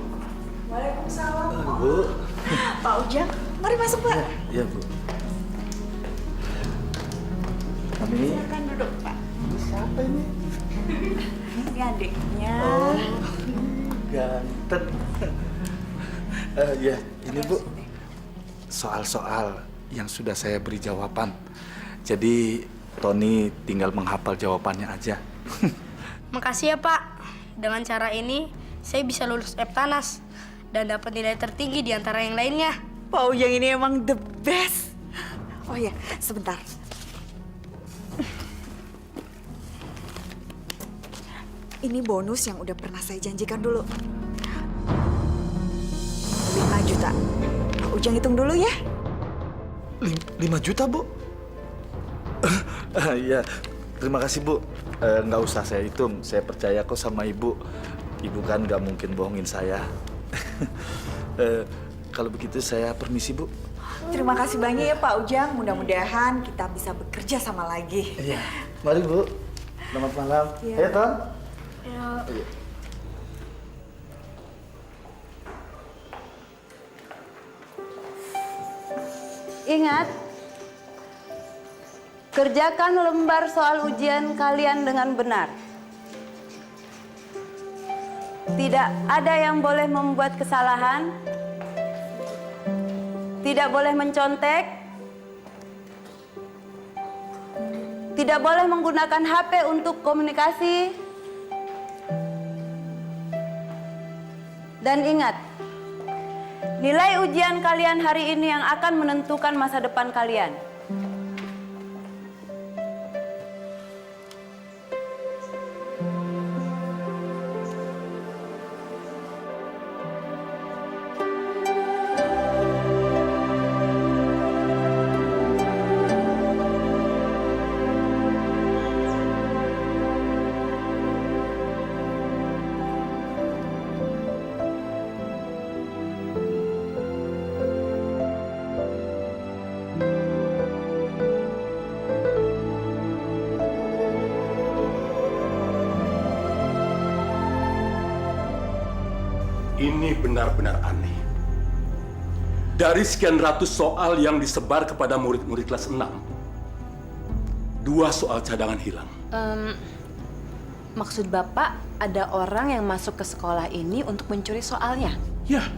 Waalaikumsalam. Bu. Pak Ujang, mari masuk, Pak. Iya, Bu. Kami Silakan duduk, Pak. siapa ini? Ini adiknya. Ganteng. Ya, ini Bu. Soal-soal yang sudah saya beri jawaban. Jadi Tony tinggal menghafal jawabannya aja. Makasih ya, Pak. Dengan cara ini, saya bisa lulus Eptanas dan dapat nilai tertinggi di antara yang lainnya. Pak Ujang ini emang the best. Oh ya, sebentar. Ini bonus yang udah pernah saya janjikan dulu. 5 juta. Pak Ujang hitung dulu ya. 5 juta, Bu? Iya, terima kasih, Bu. Nggak usah saya hitung, saya percaya kok sama Ibu. Ibu kan nggak mungkin bohongin saya. Kalau begitu saya permisi, Bu. Terima kasih banyak ya Pak Ujang. Mudah-mudahan kita bisa bekerja sama lagi. Iya, mari Bu. Selamat malam. Iya. Ayo, Ton. Ya, Ayo. Ingat, kerjakan lembar soal ujian kalian dengan benar. Tidak ada yang boleh membuat kesalahan, tidak boleh mencontek, tidak boleh menggunakan HP untuk komunikasi. Dan ingat, nilai ujian kalian hari ini yang akan menentukan masa depan kalian. Ini benar-benar aneh. Dari sekian ratus soal yang disebar kepada murid-murid kelas 6, 2 soal cadangan hilang. Maksud Bapak ada orang yang masuk ke sekolah ini untuk mencuri soalnya? Ya,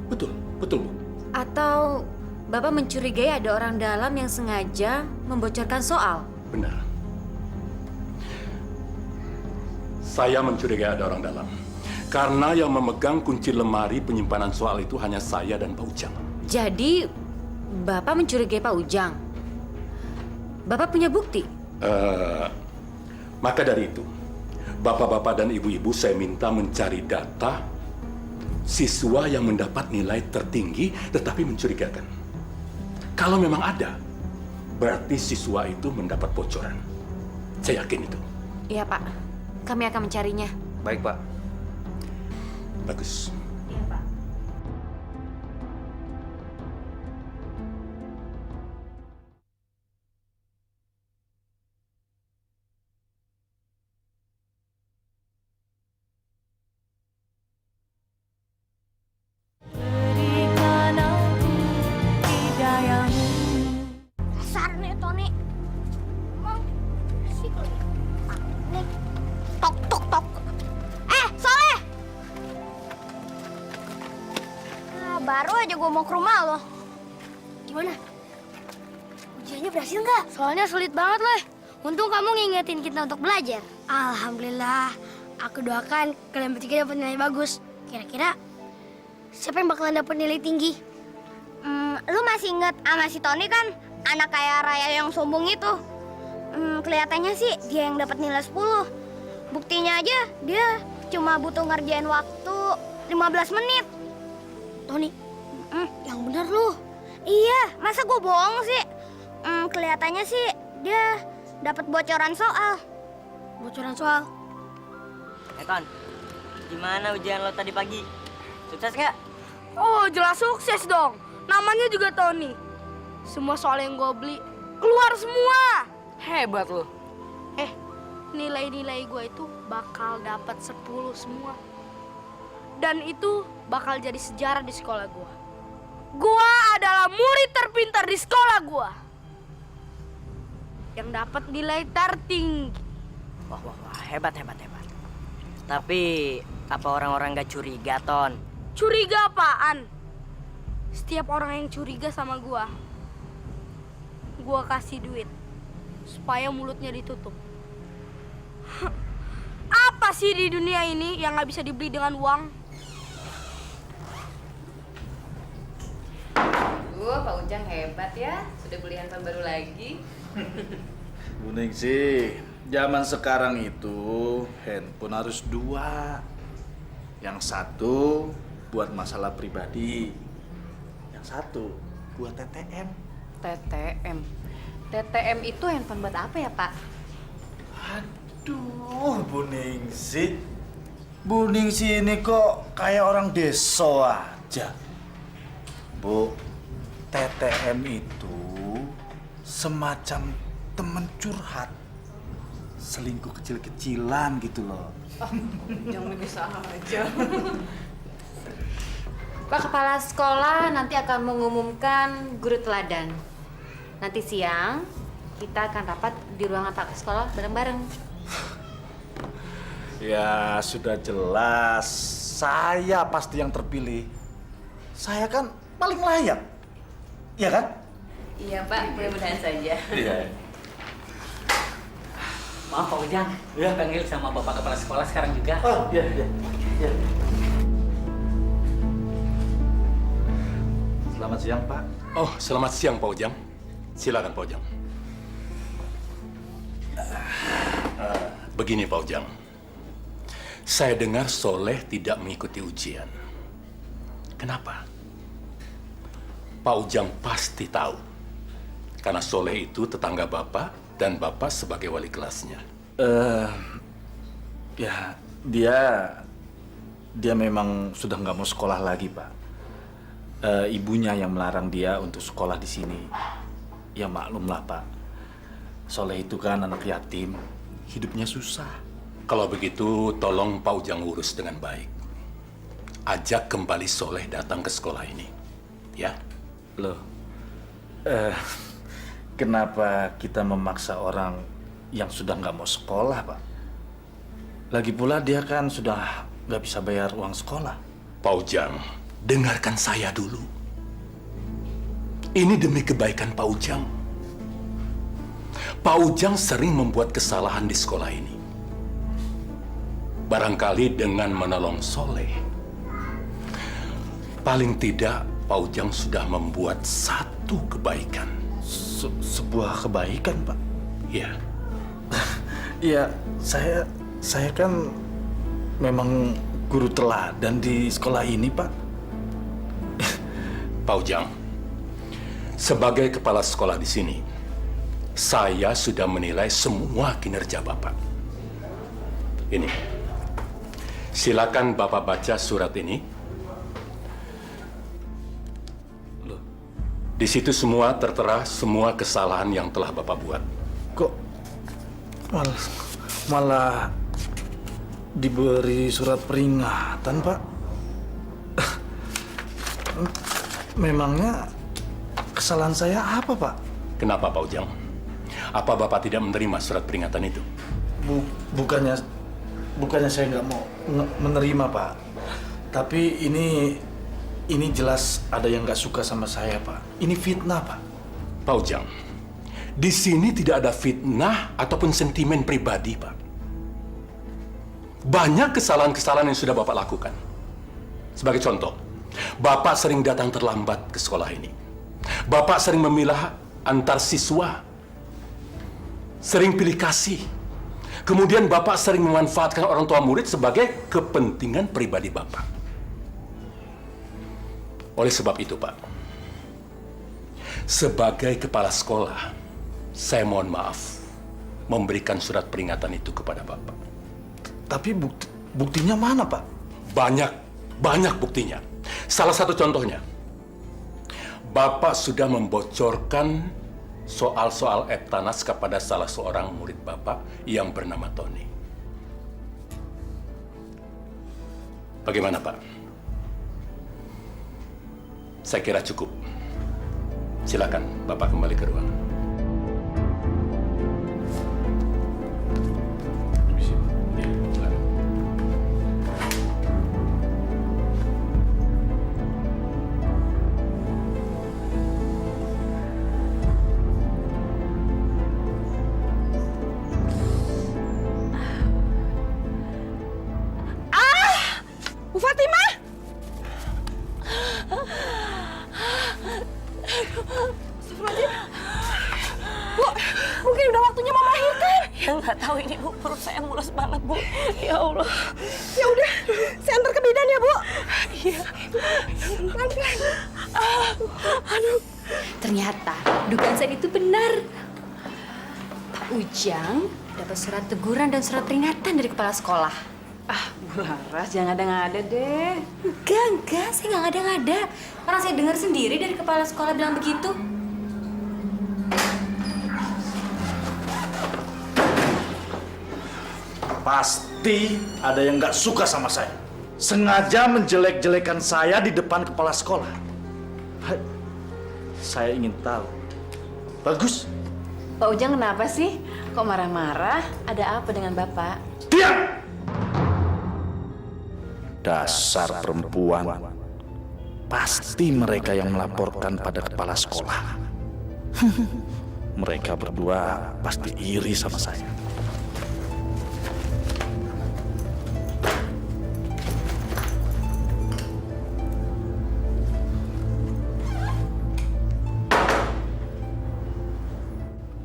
betul, betul, Bu. Atau Bapak mencurigai ada orang dalam yang sengaja membocorkan soal? Benar. Saya mencurigai ada orang dalam. Karena yang memegang kunci lemari penyimpanan soal itu hanya saya dan Pak Ujang. Jadi, Bapak mencurigai Pak Ujang? Bapak punya bukti? Maka dari itu, Bapak-bapak dan ibu-ibu saya minta mencari data siswa yang mendapat nilai tertinggi tetapi mencurigakan. Kalau memang ada, berarti siswa itu mendapat bocoran. Saya yakin itu. Iya, Pak. Kami akan mencarinya. Baik, Pak. Bagus. Iya, Pak. Dasar nih Tony. Emang sih nih. Tok tok tok. Soleh. Baru aja gue mau ke rumah lo. Gimana? Ujiannya berhasil nggak? Soalnya sulit banget loh. Untung kamu ngingetin kita untuk belajar. Alhamdulillah. Aku doakan kalian bertiga dapat nilai bagus. Kira-kira siapa yang bakalan dapat nilai tinggi? Lu masih inget sama si Tony kan? Anak kaya raya yang sombong itu. Kelihatannya sih dia yang dapat nilai 10. Buktinya aja dia cuma butuh ngerjain waktu 15 menit. Tony, yang bener lu. Iya, masa gue bohong sih? Kelihatannya sih dia dapat bocoran soal. Bocoran soal? Ton, gimana ujian lo tadi pagi? Sukses gak? Oh, jelas sukses dong. Namanya juga Tony. Semua soal yang gue beli keluar semua. Hebat lo. Nilai-nilai gue itu bakal dapat 10 semua. Dan itu bakal jadi sejarah di sekolah gue. Gue adalah murid terpintar di sekolah gue. Yang dapat nilai tertinggi. Wah, hebat. Tapi apa orang-orang gak curiga, Ton? Curiga apaan? Setiap orang yang curiga sama gue kasih duit supaya mulutnya ditutup. Apa sih di dunia ini yang gak bisa dibeli dengan uang? Pak Ujang hebat ya, sudah beli handphone baru lagi. Bu Ningsih, zaman sekarang itu handphone harus 2. Yang satu buat masalah pribadi, yang satu buat TTM. TTM itu handphone buat apa ya, Pak? Aduh, Bu Ningsih. Bu Ningsih ini kok kayak orang desa aja. Bu, TTM itu semacam temen curhat. Selingkuh kecil-kecilan gitu loh. Jangan bisa aja. Pak Kepala Sekolah nanti akan mengumumkan guru teladan. Nanti siang kita akan rapat di ruangan Pak Sekolah bareng-bareng. Ya sudah jelas, saya pasti yang terpilih. Saya kan paling layak, iya kan? Iya Pak, mudah-mudahan saja. Iya. Maaf Pak Ujang, panggil sama Bapak Kepala Sekolah sekarang juga. Oh iya. Selamat siang Pak. Oh, selamat siang Pak Ujang. Silakan Pak Ujang. Begini Pak Ujang. Saya dengar Soleh tidak mengikuti ujian. Kenapa? Pak Ujang pasti tahu. Karena Soleh itu tetangga Bapak dan Bapak sebagai wali kelasnya. Ya, dia memang sudah nggak mau sekolah lagi, Pak. Ibunya yang melarang dia untuk sekolah di sini. Ya maklumlah, Pak. Soleh itu kan anak yatim, hidupnya susah. Kalau begitu, tolong Pak Ujang urus dengan baik. ajak kembali Soleh datang ke sekolah ini. Ya? Loh, kenapa kita memaksa orang yang sudah nggak mau sekolah, Pak? Lagi pula dia kan sudah nggak bisa bayar uang sekolah. Pak Ujang, dengarkan saya dulu. Ini demi kebaikan Pak Ujang. Pak Ujang sering membuat kesalahan di sekolah ini. Barangkali dengan menolong Soleh, paling tidak Pak Ujang sudah membuat satu kebaikan. Sebuah kebaikan, Pak? Iya. Iya, saya kan memang guru teladan di sekolah ini, Pak. Pak Ujang, sebagai kepala sekolah di sini, saya sudah menilai semua kinerja Bapak. Ini, silakan Bapak baca surat ini. Loh, di situ semua tertera semua kesalahan yang telah Bapak buat. Kok malah diberi surat peringatan, Pak? Memangnya kesalahan saya apa, Pak? Kenapa, Pak Ujang? Apa Bapak tidak menerima surat peringatan itu? Bukannya saya nggak mau menerima, Pak. Tapi ini jelas ada yang nggak suka sama saya, Pak. Ini fitnah, Pak. Pak Ujang, di sini tidak ada fitnah ataupun sentimen pribadi, Pak. Banyak kesalahan-kesalahan yang sudah Bapak lakukan. Sebagai contoh, Bapak sering datang terlambat ke sekolah ini. Bapak sering memilah antar siswa. Sering pilih kasih. Kemudian Bapak sering memanfaatkan orang tua murid sebagai kepentingan pribadi Bapak. Oleh sebab itu, Pak, sebagai kepala sekolah, saya mohon maaf memberikan surat peringatan itu kepada Bapak. Tapi buktinya mana, Pak? Banyak buktinya. Salah satu contohnya, Bapak sudah membocorkan soal-soal Eptanas kepada salah seorang murid Bapak yang bernama Tony. Bagaimana, Pak? Saya kira cukup. Silakan Bapak kembali ke ruangan. Bu Fatimah! Bu, mungkin udah waktunya mau melahirkan. Ya nggak tahu ini, Bu. Perut saya mulus banget, Bu. Ya Allah. Ya udah, saya antar ke bidan ya, Bu. Iya. Pelan-pelan. Aduh. Ternyata dugaan saya itu benar. Pak Ujang dapat surat teguran dan surat peringatan dari kepala sekolah. Bu Laras, jangan ngada-ngada deh. Enggak, saya nggak ngada-ngada. Orang saya dengar sendiri dari kepala sekolah bilang begitu. Pasti ada yang nggak suka sama saya. Sengaja menjelek-jelekan saya di depan kepala sekolah. Saya ingin tahu. Bagus. Pak Ujang kenapa sih? Kok marah-marah? Ada apa dengan Bapak? Diam! Dasar perempuan. Pasti mereka yang melaporkan pada kepala sekolah. Mereka berdua pasti iri sama saya.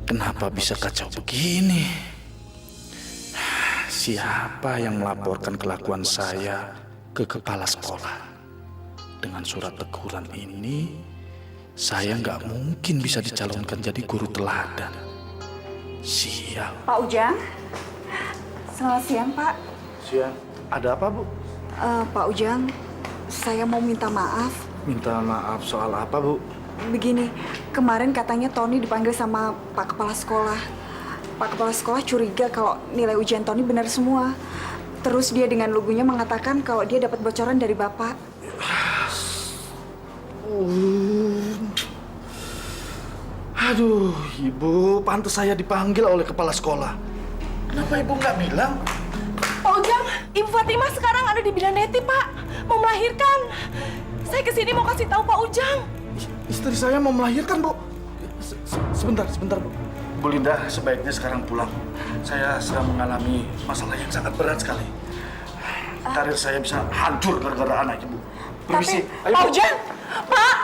Kenapa bisa kacau begini? Siapa yang melaporkan kelakuan saya ke kepala sekolah? Dengan surat teguran ini, saya nggak mungkin bisa dicalonkan jadi guru teladan. Sial. Pak Ujang, selamat siang, Pak. Siang. Ada apa, Bu? Pak Ujang, saya mau minta maaf. Minta maaf soal apa, Bu? Begini, kemarin katanya Tony dipanggil sama Pak Kepala Sekolah. Pak Kepala Sekolah curiga kalau nilai ujian Tony benar semua. Terus dia dengan lugunya mengatakan kalau dia dapat bocoran dari Bapak. Aduh, Ibu, pantas saya dipanggil oleh kepala sekolah. Kenapa Ibu nggak bilang? Pak Ujang, Ibu Fatimah sekarang ada di bidan Neti, Pak. Mau melahirkan. Saya kesini mau kasih tahu Pak Ujang. Istri saya mau melahirkan, Bu. Sebentar, Bu. Bu Linda, sebaiknya sekarang pulang. Saya sedang mengalami masalah yang sangat berat sekali. Karir saya bisa hancur gara-gara anak Ibu. Permisi. Ayo, Pak Bu. Ujang, Pak.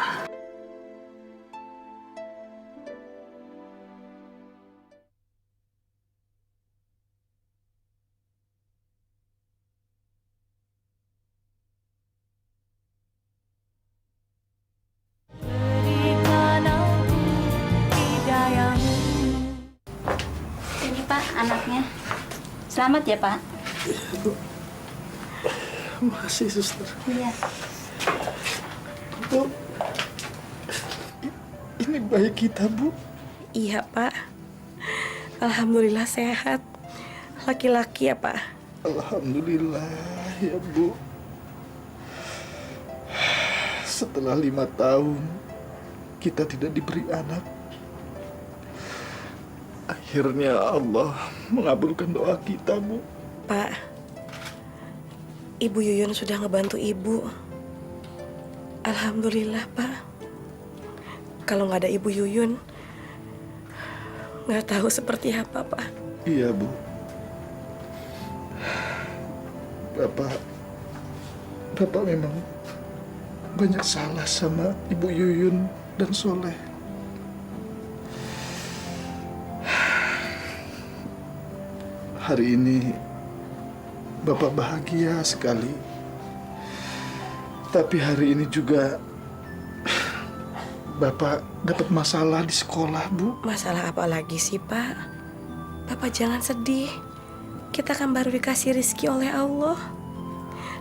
Ini Pak, anaknya. Selamat ya Pak. Makasih, Suster. Iya. Bu, ini bayi kita, Bu. Iya, Pak. Alhamdulillah sehat. Laki-laki ya, Pak? Alhamdulillah ya, Bu. Setelah 5 tahun kita tidak diberi anak, akhirnya Allah mengabulkan doa kita, Bu. Pak, Ibu Yuyun sudah ngebantu Ibu. Alhamdulillah, Pak. Kalau nggak ada Ibu Yuyun, nggak tahu seperti apa, Pak. Iya, Bu. Bapak memang banyak salah sama Ibu Yuyun dan Soleh. Hari ini Bapak bahagia sekali. Tapi hari ini juga Bapak dapat masalah di sekolah, Bu. Masalah apa lagi sih, Pak? Bapak jangan sedih. Kita kan baru dikasih rezeki oleh Allah.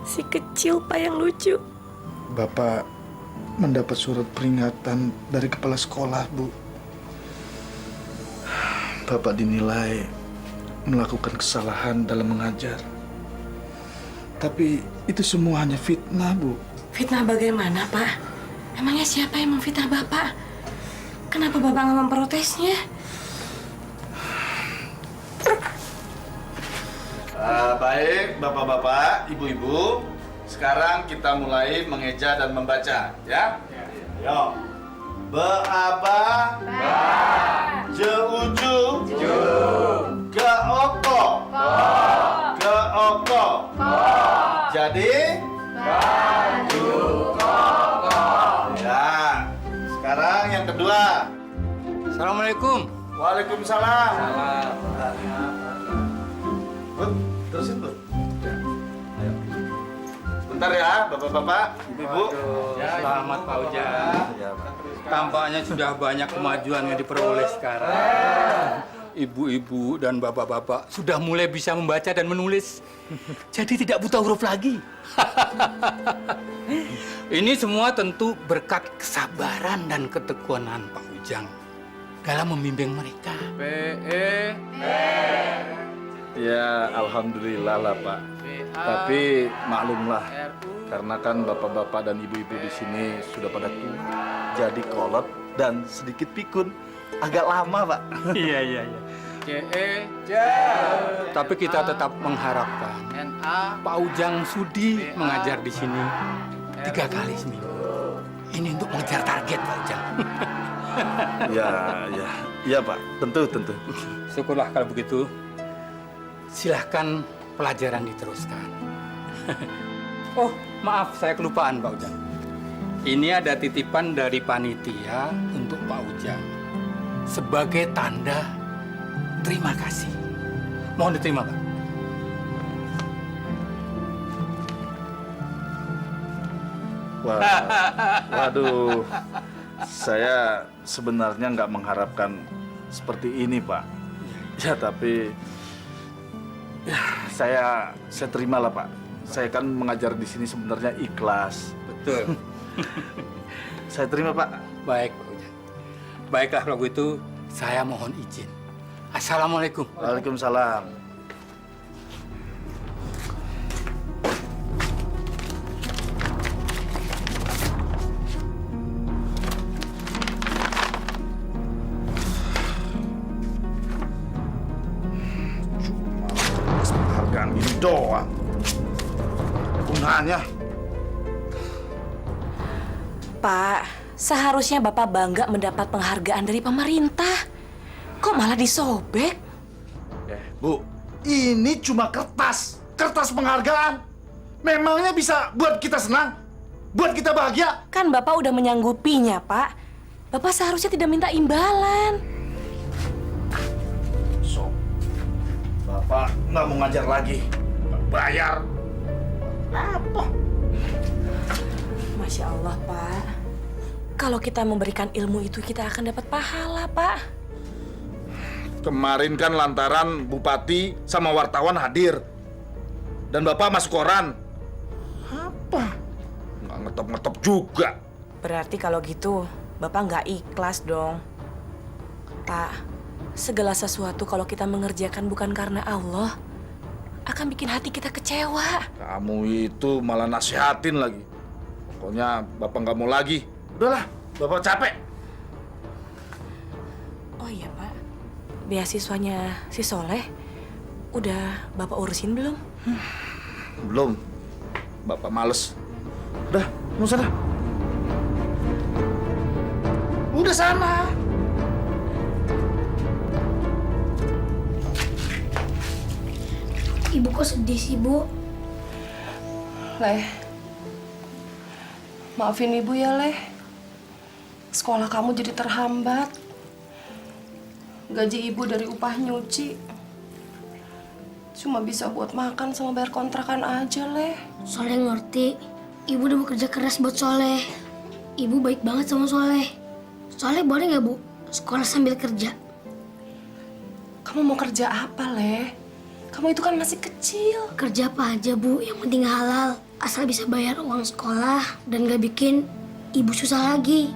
Si kecil, Pak, yang lucu. Bapak mendapat surat peringatan dari kepala sekolah, Bu. Bapak dinilai melakukan kesalahan dalam mengajar. Tapi itu semua hanya fitnah, Bu. Fitnah bagaimana, Pak? Emangnya siapa yang memfitnah Bapak? Kenapa Bapak nggak memprotesnya? Baik, Bapak-bapak, Ibu-ibu. Sekarang kita mulai mengeja dan membaca, ya? Yo. Beaba. Ba. Jeuju. Ju. Geoko. Ko. Geoko. Ko. Jadi? Baju koko. Ya. Sekarang yang kedua. Assalamualaikum. Waalaikumsalam. Bud, terusin, Bud. Ayo. Sebentar ya, Bapak-bapak, Ibu-ibu. Selamat Pak Ujang. Tampaknya sudah banyak kemajuan yang diperoleh sekarang. Ibu-ibu dan bapak-bapak sudah mulai bisa membaca dan menulis. Jadi tidak buta huruf lagi. Ini semua tentu berkat kesabaran dan ketekunan Pak Ujang dalam membimbing mereka. Ya, alhamdulillah lah, Pak. Tapi maklumlah, karena kan bapak-bapak dan ibu-ibu di sini sudah pada tua, jadi kolot dan sedikit pikun. Agak lama, Pak. Iya. Tapi kita tetap mengharapkan Pak Ujang sudi mengajar di sini 3 kali seminggu. Ini untuk mengejar target, Pak Ujang. Ya, Pak. Tentu. Syukurlah kalau begitu. Silahkan pelajaran diteruskan. Oh, maaf, saya kelupaan, Pak Ujang. Ini ada titipan dari panitia untuk Pak Ujang sebagai tanda terima kasih. Mohon diterima, Pak. Waduh, saya sebenarnya nggak mengharapkan seperti ini, Pak. Ya, tapi ya, saya terimalah, Pak. Saya kan mengajar di sini sebenarnya ikhlas. Betul. Saya terima, Pak. Baik, Pak Ujang. Baiklah kalau begitu, saya mohon izin. Assalamualaikum. Waalaikumsalam. doang. Gunanya. Pak, seharusnya Bapak bangga mendapat penghargaan dari pemerintah. Kok malah disobek? Bu, ini cuma kertas. Kertas penghargaan. Memangnya bisa buat kita senang? Buat kita bahagia? Kan Bapak udah menyanggupinya, Pak. Bapak seharusnya tidak minta imbalan. So, Bapak nggak mau ngajar lagi. Nggak bayar. Apa? Masya Allah, Pak. Kalau kita memberikan ilmu itu, kita akan dapat pahala, Pak. Kemarin kan lantaran Bupati sama wartawan hadir. Dan Bapak masuk koran. Apa? Nggak ngetop-ngetop juga. Berarti kalau gitu, Bapak nggak ikhlas dong. Pak, segala sesuatu kalau kita mengerjakan bukan karena Allah, akan bikin hati kita kecewa. Kamu itu malah nasihatin lagi. Pokoknya Bapak nggak mau lagi. Udahlah, Bapak capek. Oh iya, Pak. Beasiswanya si Soleh, udah Bapak urusin belum? Belum. Bapak males. Udah, mau sana. Udah sana. Ibu kok sedih sih, Bu? Leh, maafin ibu ya, Leh. Sekolah kamu jadi terhambat. Gaji ibu dari upah nyuci cuma bisa buat makan sama bayar kontrakan aja, Leh. Soleh ngerti. Ibu udah bekerja keras buat Soleh. Ibu baik banget sama Soleh. Soleh boleh nggak, Bu, sekolah sambil kerja? Kamu mau kerja apa, Leh? Kamu itu kan masih kecil. Kerja apa aja, Bu, yang penting halal. Asal bisa bayar uang sekolah dan gak bikin ibu susah lagi.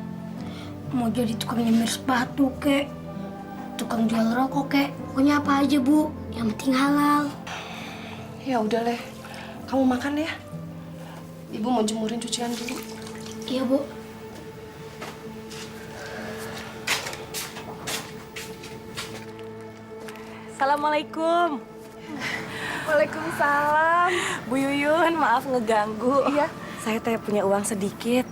Mau jadi tukang nyemir sepatu, kek. Tukang jual rokok, kek. Pokoknya apa aja, Bu, yang penting halal. Ya udah, Leh. Kamu makan ya. Ibu mau jemurin cucian dulu. Iya, Bu. Assalamualaikum. Waalaikumsalam. Bu Yuyun, maaf ngeganggu. Iya. Saya teh punya uang sedikit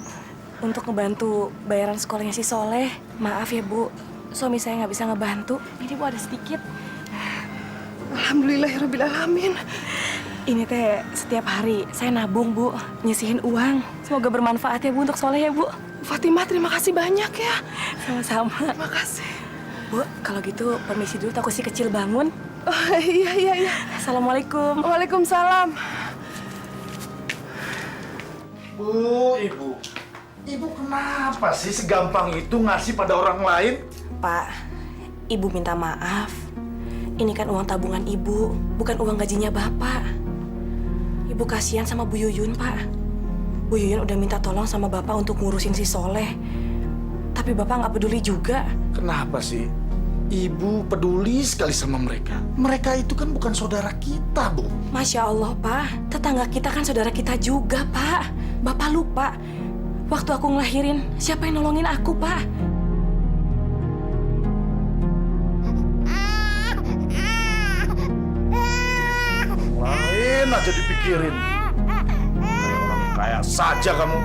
untuk ngebantu bayaran sekolahnya si Soleh. Maaf ya, Bu. Suami saya nggak bisa ngebantu. Ini, Bu, ada sedikit. Alhamdulillahirrahmanirrahim. Ini teh setiap hari saya nabung, Bu. Nyisihin uang. Semoga bermanfaat ya, Bu, untuk Soleh ya, Bu. Fatimah, terima kasih banyak ya. Sama-sama. Terima kasih. Bu, kalau gitu permisi dulu, takut si kecil bangun. Oh, iya. Assalamualaikum. Waalaikumsalam. Bu, Ibu. Ibu kenapa sih segampang itu ngasih pada orang lain? Pak, Ibu minta maaf. Ini kan uang tabungan Ibu, bukan uang gajinya Bapak. Ibu kasihan sama Bu Yuyun, Pak. Bu Yuyun udah minta tolong sama Bapak untuk ngurusin si Soleh. Tapi Bapak nggak peduli juga. Kenapa sih? Ibu peduli sekali sama mereka. Mereka itu kan bukan saudara kita, Bu. Masya Allah, Pak. Tetangga kita kan saudara kita juga, Pak. Bapak lupa. Waktu aku ngelahirin, siapa yang nolongin aku, Pak? Lain aja dipikirin. Kayak orang kaya saja kamu.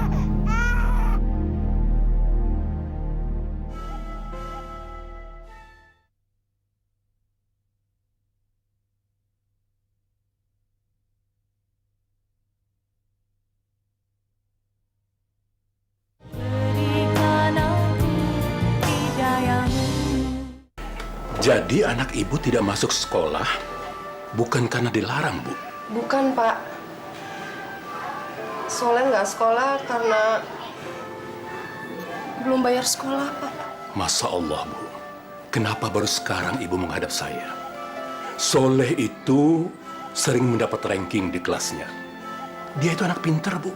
Jadi anak ibu tidak masuk sekolah bukan karena dilarang, Bu? Bukan, Pak. Soleh nggak sekolah karena belum bayar sekolah, Pak. Masya Allah, Bu. Kenapa baru sekarang ibu menghadap saya? Soleh itu sering mendapat ranking di kelasnya. Dia itu anak pintar, Bu.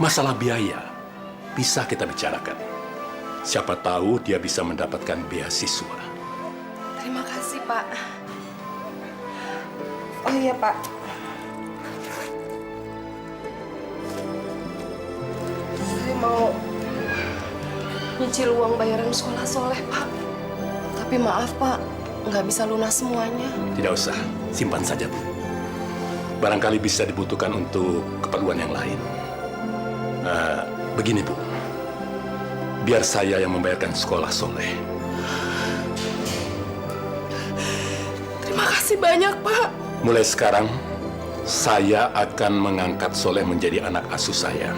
Masalah biaya bisa kita bicarakan. Siapa tahu dia bisa mendapatkan beasiswa. Terima kasih, Pak. Oh iya, Pak. Saya mau nyicil uang bayaran sekolah Soleh, Pak. Tapi maaf, Pak, nggak bisa lunas semuanya. Tidak usah, simpan saja, Bu. barangkali bisa dibutuhkan untuk keperluan yang lain. Begini Bu, biar saya yang membayarkan sekolah Soleh. Terima kasih banyak, Pak. Mulai sekarang, saya akan mengangkat Soleh menjadi anak asuh saya.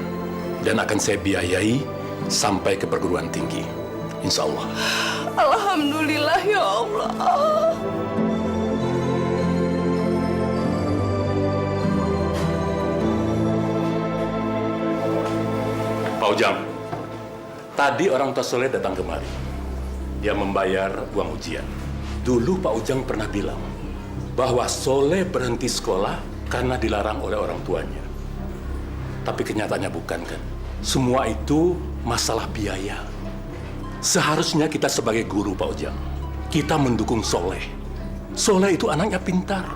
Dan akan saya biayai sampai ke perguruan tinggi. Insya Allah. Alhamdulillah ya Allah. Pak Ujang, tadi orang tua Soleh datang kemari. Dia membayar uang ujian. Dulu Pak Ujang pernah bilang bahwa Soleh berhenti sekolah karena dilarang oleh orang tuanya. Tapi kenyataannya bukan kan? Semua itu masalah biaya. Seharusnya kita sebagai guru Pak Ujang, kita mendukung Soleh. Soleh itu anaknya pintar.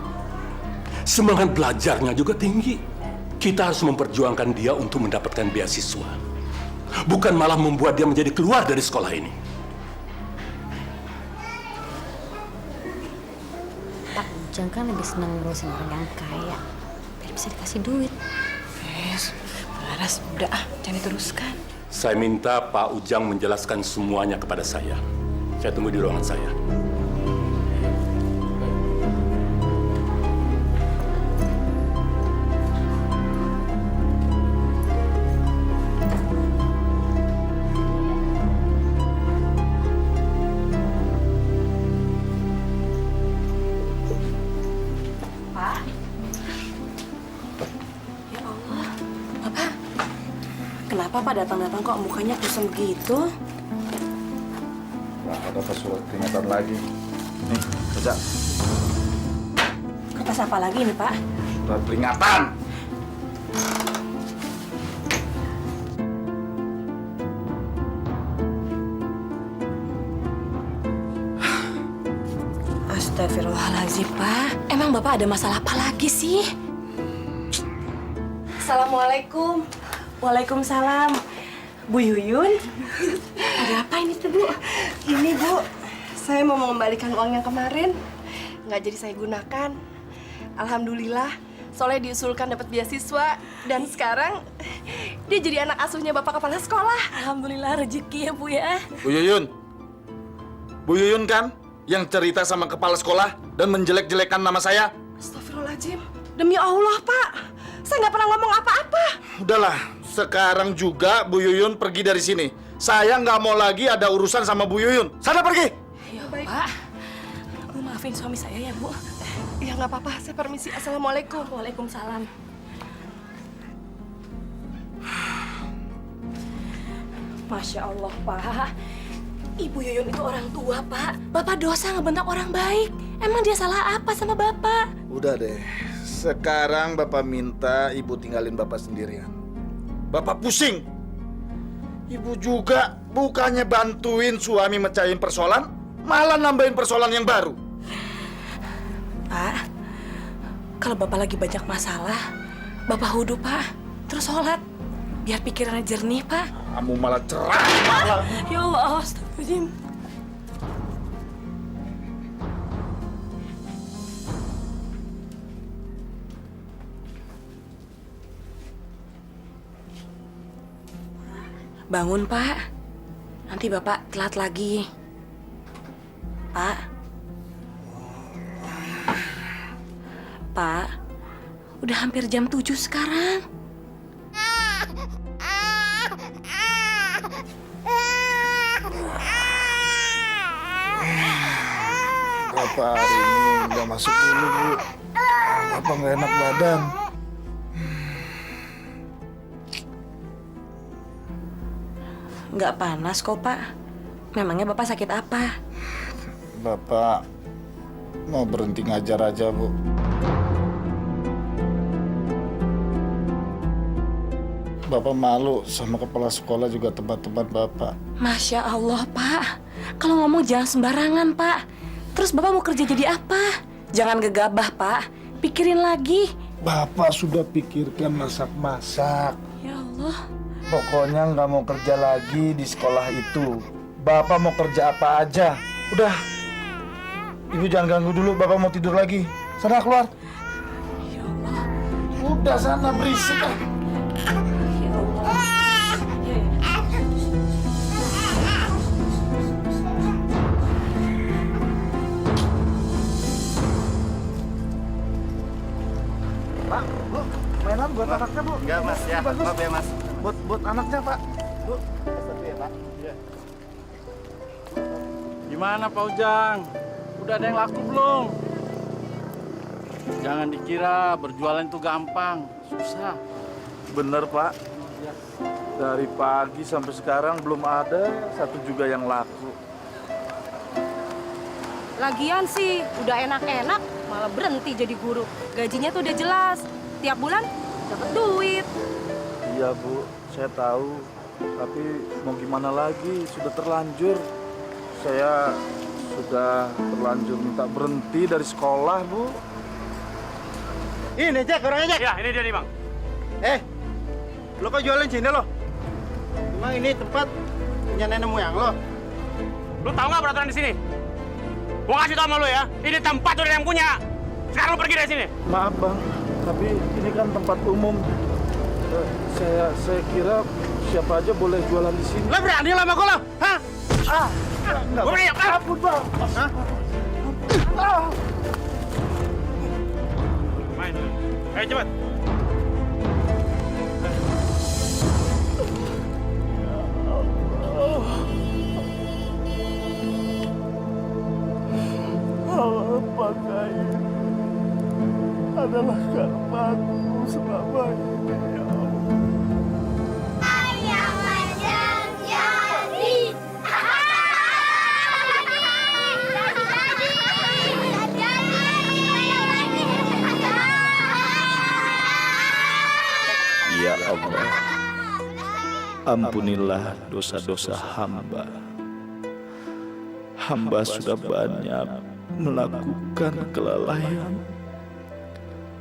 Semangat belajarnya juga tinggi. Kita harus memperjuangkan dia untuk mendapatkan beasiswa. Bukan malah membuat dia menjadi keluar dari sekolah ini. Pak Ujang kan lebih senang ngurusin orang yang kaya. Biar bisa dikasih duit. Laras, udah jangan diteruskan. Saya minta Pak Ujang menjelaskan semuanya kepada saya. Saya tunggu di ruangan saya. Kenapa Pak datang-datang kok mukanya kusam begitu? Wah, ada surat peringatan lagi. Nih, baca. Kertas apa lagi nih Pak? Surat peringatan. Astagfirullahaladzim Pak. Emang Bapak ada masalah apa lagi sih? Assalamualaikum. Waalaikumsalam. Bu Yuyun. Ada apa ini tuh, Bu? Ini, Bu. Saya mau mengembalikan uang yang kemarin. Nggak jadi saya gunakan. Alhamdulillah, Soleh diusulkan dapat beasiswa. Dan sekarang, dia jadi anak asuhnya Bapak Kepala Sekolah. Alhamdulillah rezeki ya, Bu ya. Bu Yuyun. Bu Yuyun kan yang cerita sama kepala sekolah dan menjelek-jelekan nama saya? Astagfirullahaladzim. Demi Allah, Pak. Saya nggak pernah ngomong apa-apa. Udahlah, sekarang juga Bu Yuyun pergi dari sini. Saya nggak mau lagi ada urusan sama Bu Yuyun. Sana pergi. Ya Pak. Bu maafin suami saya ya, Bu. Ya nggak apa-apa, saya permisi. Assalamualaikum. Waalaikumsalam. Masya Allah, Pak. Ibu Yuyun itu orang tua, Pak. Bapak dosa ngebentak orang baik. Emang dia salah apa sama Bapak? Udah deh. Sekarang Bapak minta Ibu tinggalin Bapak sendirian. Bapak pusing. Ibu juga bukannya bantuin suami mecahin persoalan, malah nambahin persoalan yang baru. Pak, kalau Bapak lagi banyak masalah, Bapak wudhu, Pak. Terus sholat. Biar pikirannya jernih, Pak. Kamu malah cerah. Ya Allah, astagfirullahaladzim. Bangun, Pak. Nanti Bapak telat lagi. Pak. Pak, udah hampir jam 7 sekarang. Bapak hari ini nggak masuk dulu, Bu. Bapak nggak enak badan. Nggak panas kok, Pak. Memangnya Bapak sakit apa? Bapak mau berhenti ngajar aja, Bu. Bapak malu sama kepala sekolah juga teman-teman Bapak. Masya Allah, Pak. Kalau ngomong jangan sembarangan, Pak. Terus Bapak mau kerja jadi apa? Jangan gegabah, Pak. Pikirin lagi. Bapak sudah pikirkan masak-masak. Ya Allah. Pokoknya nggak mau kerja lagi di sekolah itu. Bapak mau kerja apa aja. Udah. Ibu jangan ganggu dulu, Bapak mau tidur lagi. Sana keluar. Ya Allah. Udah sana berisik ah. Pak, Bu, mainan buat anaknya, Bu. Enggak, Mas, ya. Bagus. Maaf ya, Mas. Buat anaknya, Pak. Bu. Satu ya, Pak. Iya. Gimana Pak Ujang? Udah ada yang laku belum? Jangan dikira berjualan itu gampang, susah. Bener, Pak. Dari pagi sampai sekarang belum ada satu juga yang laku. Lagian sih udah enak-enak malah berhenti jadi guru. Gajinya tuh udah jelas. Tiap bulan dapat duit. Iya, Bu. Saya tahu. Tapi mau gimana lagi? Sudah terlanjur. Saya sudah terlanjur minta berhenti dari sekolah, Bu. Ini Jack, orangnya Jack. Ya, ini dia nih Bang. Lo kok jualan sini lo? Emang ini tempat punya nenek moyang lo? Lu tahu nggak peraturan di sini? Gua kasih tau sama lu ya, ini tempat udah yang punya. Sekarang lu pergi dari sini. Maaf, Bang. Tapi ini kan tempat umum. Saya kira siapa aja boleh jualan di sini. Lo berani lo sama gua lo? Hah? Gua berani. Ampun, Bang. Hah? Main. Ayo cepet. Apakah ini adalah karmaku selama ini, ya Allah? Ayah Majang jadi. Ya Allah, ampunilah dosa-dosa hamba. Hamba sudah banyak melakukan kelalaian.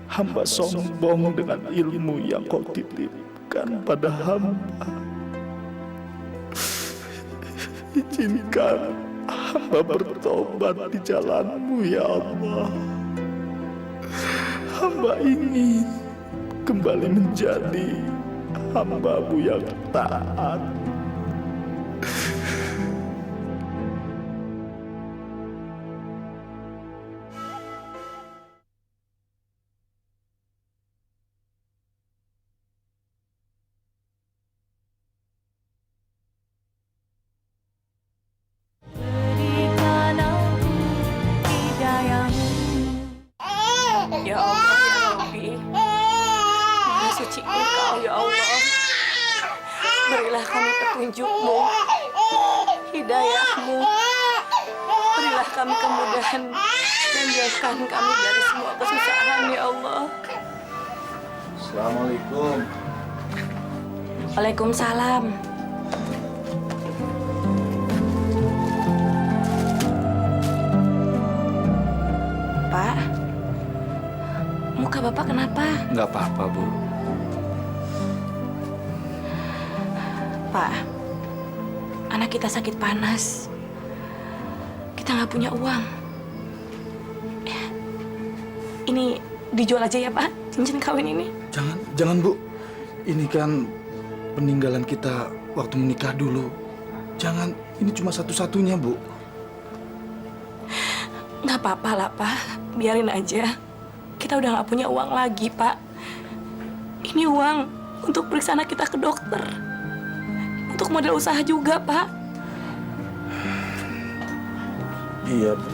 Hamba sombong dengan ilmu yang kau titipkan pada hamba. Izinkan hamba bertobat di jalan-Mu, ya Allah. Hamba ingin kembali menjadi hamba-Mu yang taat. Ya Allah, ya Rabbi. Maha suci Engkau, ya Allah. Berilah kami petunjuk-Mu, hidayah-Mu. Berilah kami kemudahan dan jauhkan kami dari semua kesusahan, ya Allah. Assalamualaikum. Waalaikumsalam. Pak, muka Bapak kenapa? Nggak apa-apa, Bu. Pak, anak kita sakit panas. Kita nggak punya uang. Ini dijual aja ya, Pak, cincin kawin ini. Jangan, Bu. Ini kan peninggalan kita waktu menikah dulu. Jangan, ini cuma satu-satunya, Bu. Nggak apa-apa lah, Pak. Biarin aja. Kita udah nggak punya uang lagi, Pak. Ini uang untuk periksa anak kita ke dokter. Untuk modal usaha juga, Pak. Iya, Bu.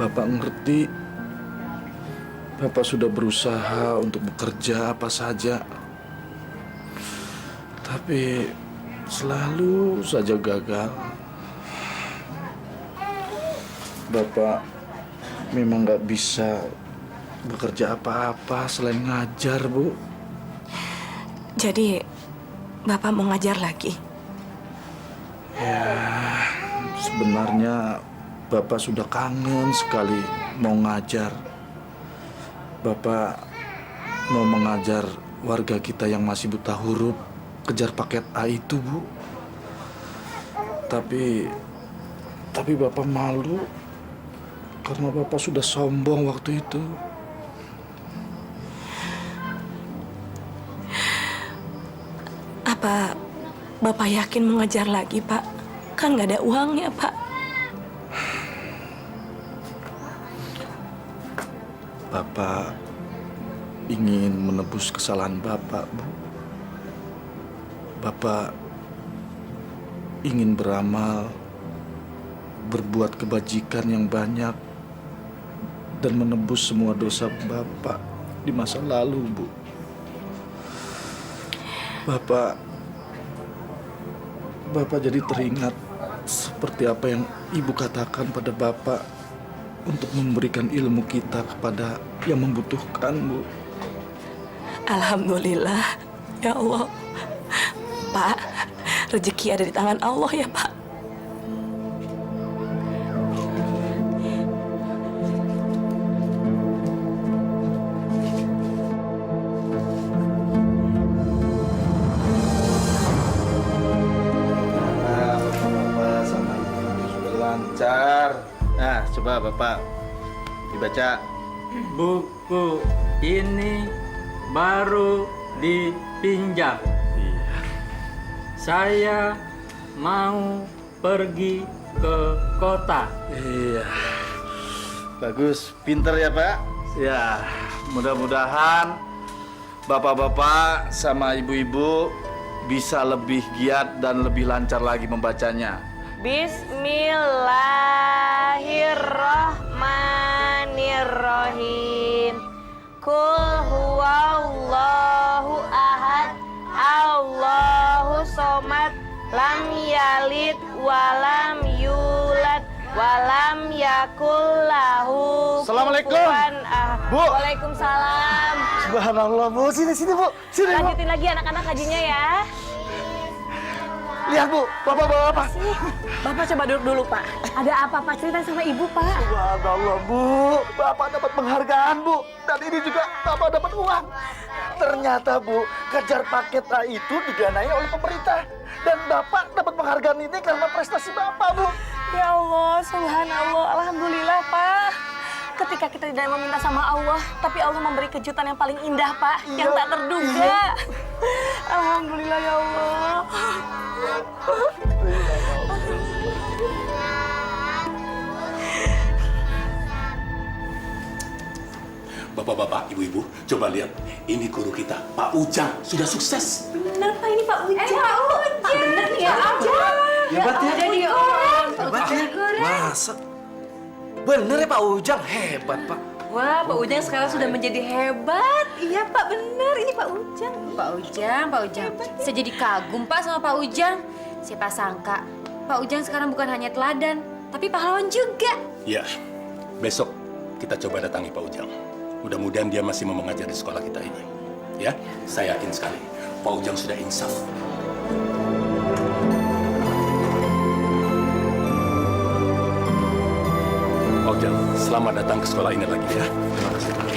Bapak ngerti. Bapak sudah berusaha untuk bekerja apa saja. Tapi selalu saja gagal. Bapak memang nggak bisa bekerja apa-apa selain ngajar, Bu. Jadi, Bapak mau ngajar lagi? Ya, sebenarnya Bapak sudah kangen sekali mau ngajar. Bapak mau mengajar warga kita yang masih buta huruf, kejar paket A itu, Bu. Tapi Bapak malu karena Bapak sudah sombong waktu itu. Apa Bapak yakin mengajar lagi, Pak? Kan nggak ada uangnya, Pak. Bapak ingin menebus kesalahan Bapak, Bu. Bapak ingin beramal, berbuat kebajikan yang banyak, dan menebus semua dosa Bapak di masa lalu, Bu. Bapak jadi teringat seperti apa yang Ibu katakan pada Bapak untuk memberikan ilmu kita kepada yang membutuhkan, Bu. Alhamdulillah, ya Allah. Pak, rezeki ada di tangan Allah ya, Pak. Bapak sama Ibu sudah lancar. Nah, coba Bapak dibaca. Buku ini baru dipinjam. Saya mau pergi ke kota. Iya. Bagus, pinter ya, Pak. Ya, mudah-mudahan Bapak-bapak sama ibu-ibu bisa lebih giat dan lebih lancar lagi membacanya. Bismillahirrahmanirrahim. Kul huwallahu ahad, Allahu somad, lam yalid walam yulad walam yakul lahu Assalamualaikum. kufuwan ahad. Bu. Waalaikumsalam. Subhanallah, Bu. Sini, Bu. Sini, Bu. Lanjutin lagi anak-anak hajinya ya. Lihat, Bu. Bapak bawa apa? Bapak coba duduk dulu, Pak. Ada apa, Pak? Cerita sama Ibu, Pak. Subhanallah, Bu. Bapak dapat penghargaan, Bu. Dan ini juga Bapak dapat uang. Ternyata, Bu, kejar paket A itu didanai oleh pemerintah. Dan Bapak dapat penghargaan ini karena prestasi Bapak, Bu. Ya Allah, subhanallah, alhamdulillah, Pak. Ketika kita tidak meminta sama Allah, tapi Allah memberi kejutan yang paling indah, Pak, yang tak terduga. Alhamdulillah ya Allah. Bapak-bapak, ibu-ibu, coba lihat. Ini guru kita, Pak Ujang, sudah sukses. Benar, Pak, ini Pak Ujang. Pak Ujang. Pak, benar nih ya, Ujang. Hebat ya? Jadi orang. Hebat ya? Masa? Bener ya Pak Ujang? Hebat, Pak. Wah, Pak Ujang sekarang sudah menjadi hebat. Iya, Pak, benar. Ini Pak Ujang. Pak Ujang. Saya jadi kagum, Pak, sama Pak Ujang. Siapa sangka, Pak Ujang sekarang bukan hanya teladan, tapi pahlawan juga. Ya, besok kita coba datangi Pak Ujang. Mudah-mudahan dia masih mau mengajar di sekolah kita ini. Ya, saya yakin sekali Pak Ujang sudah insaf. Pak Ujang, selamat datang ke sekolah ini lagi ya. Terima kasih.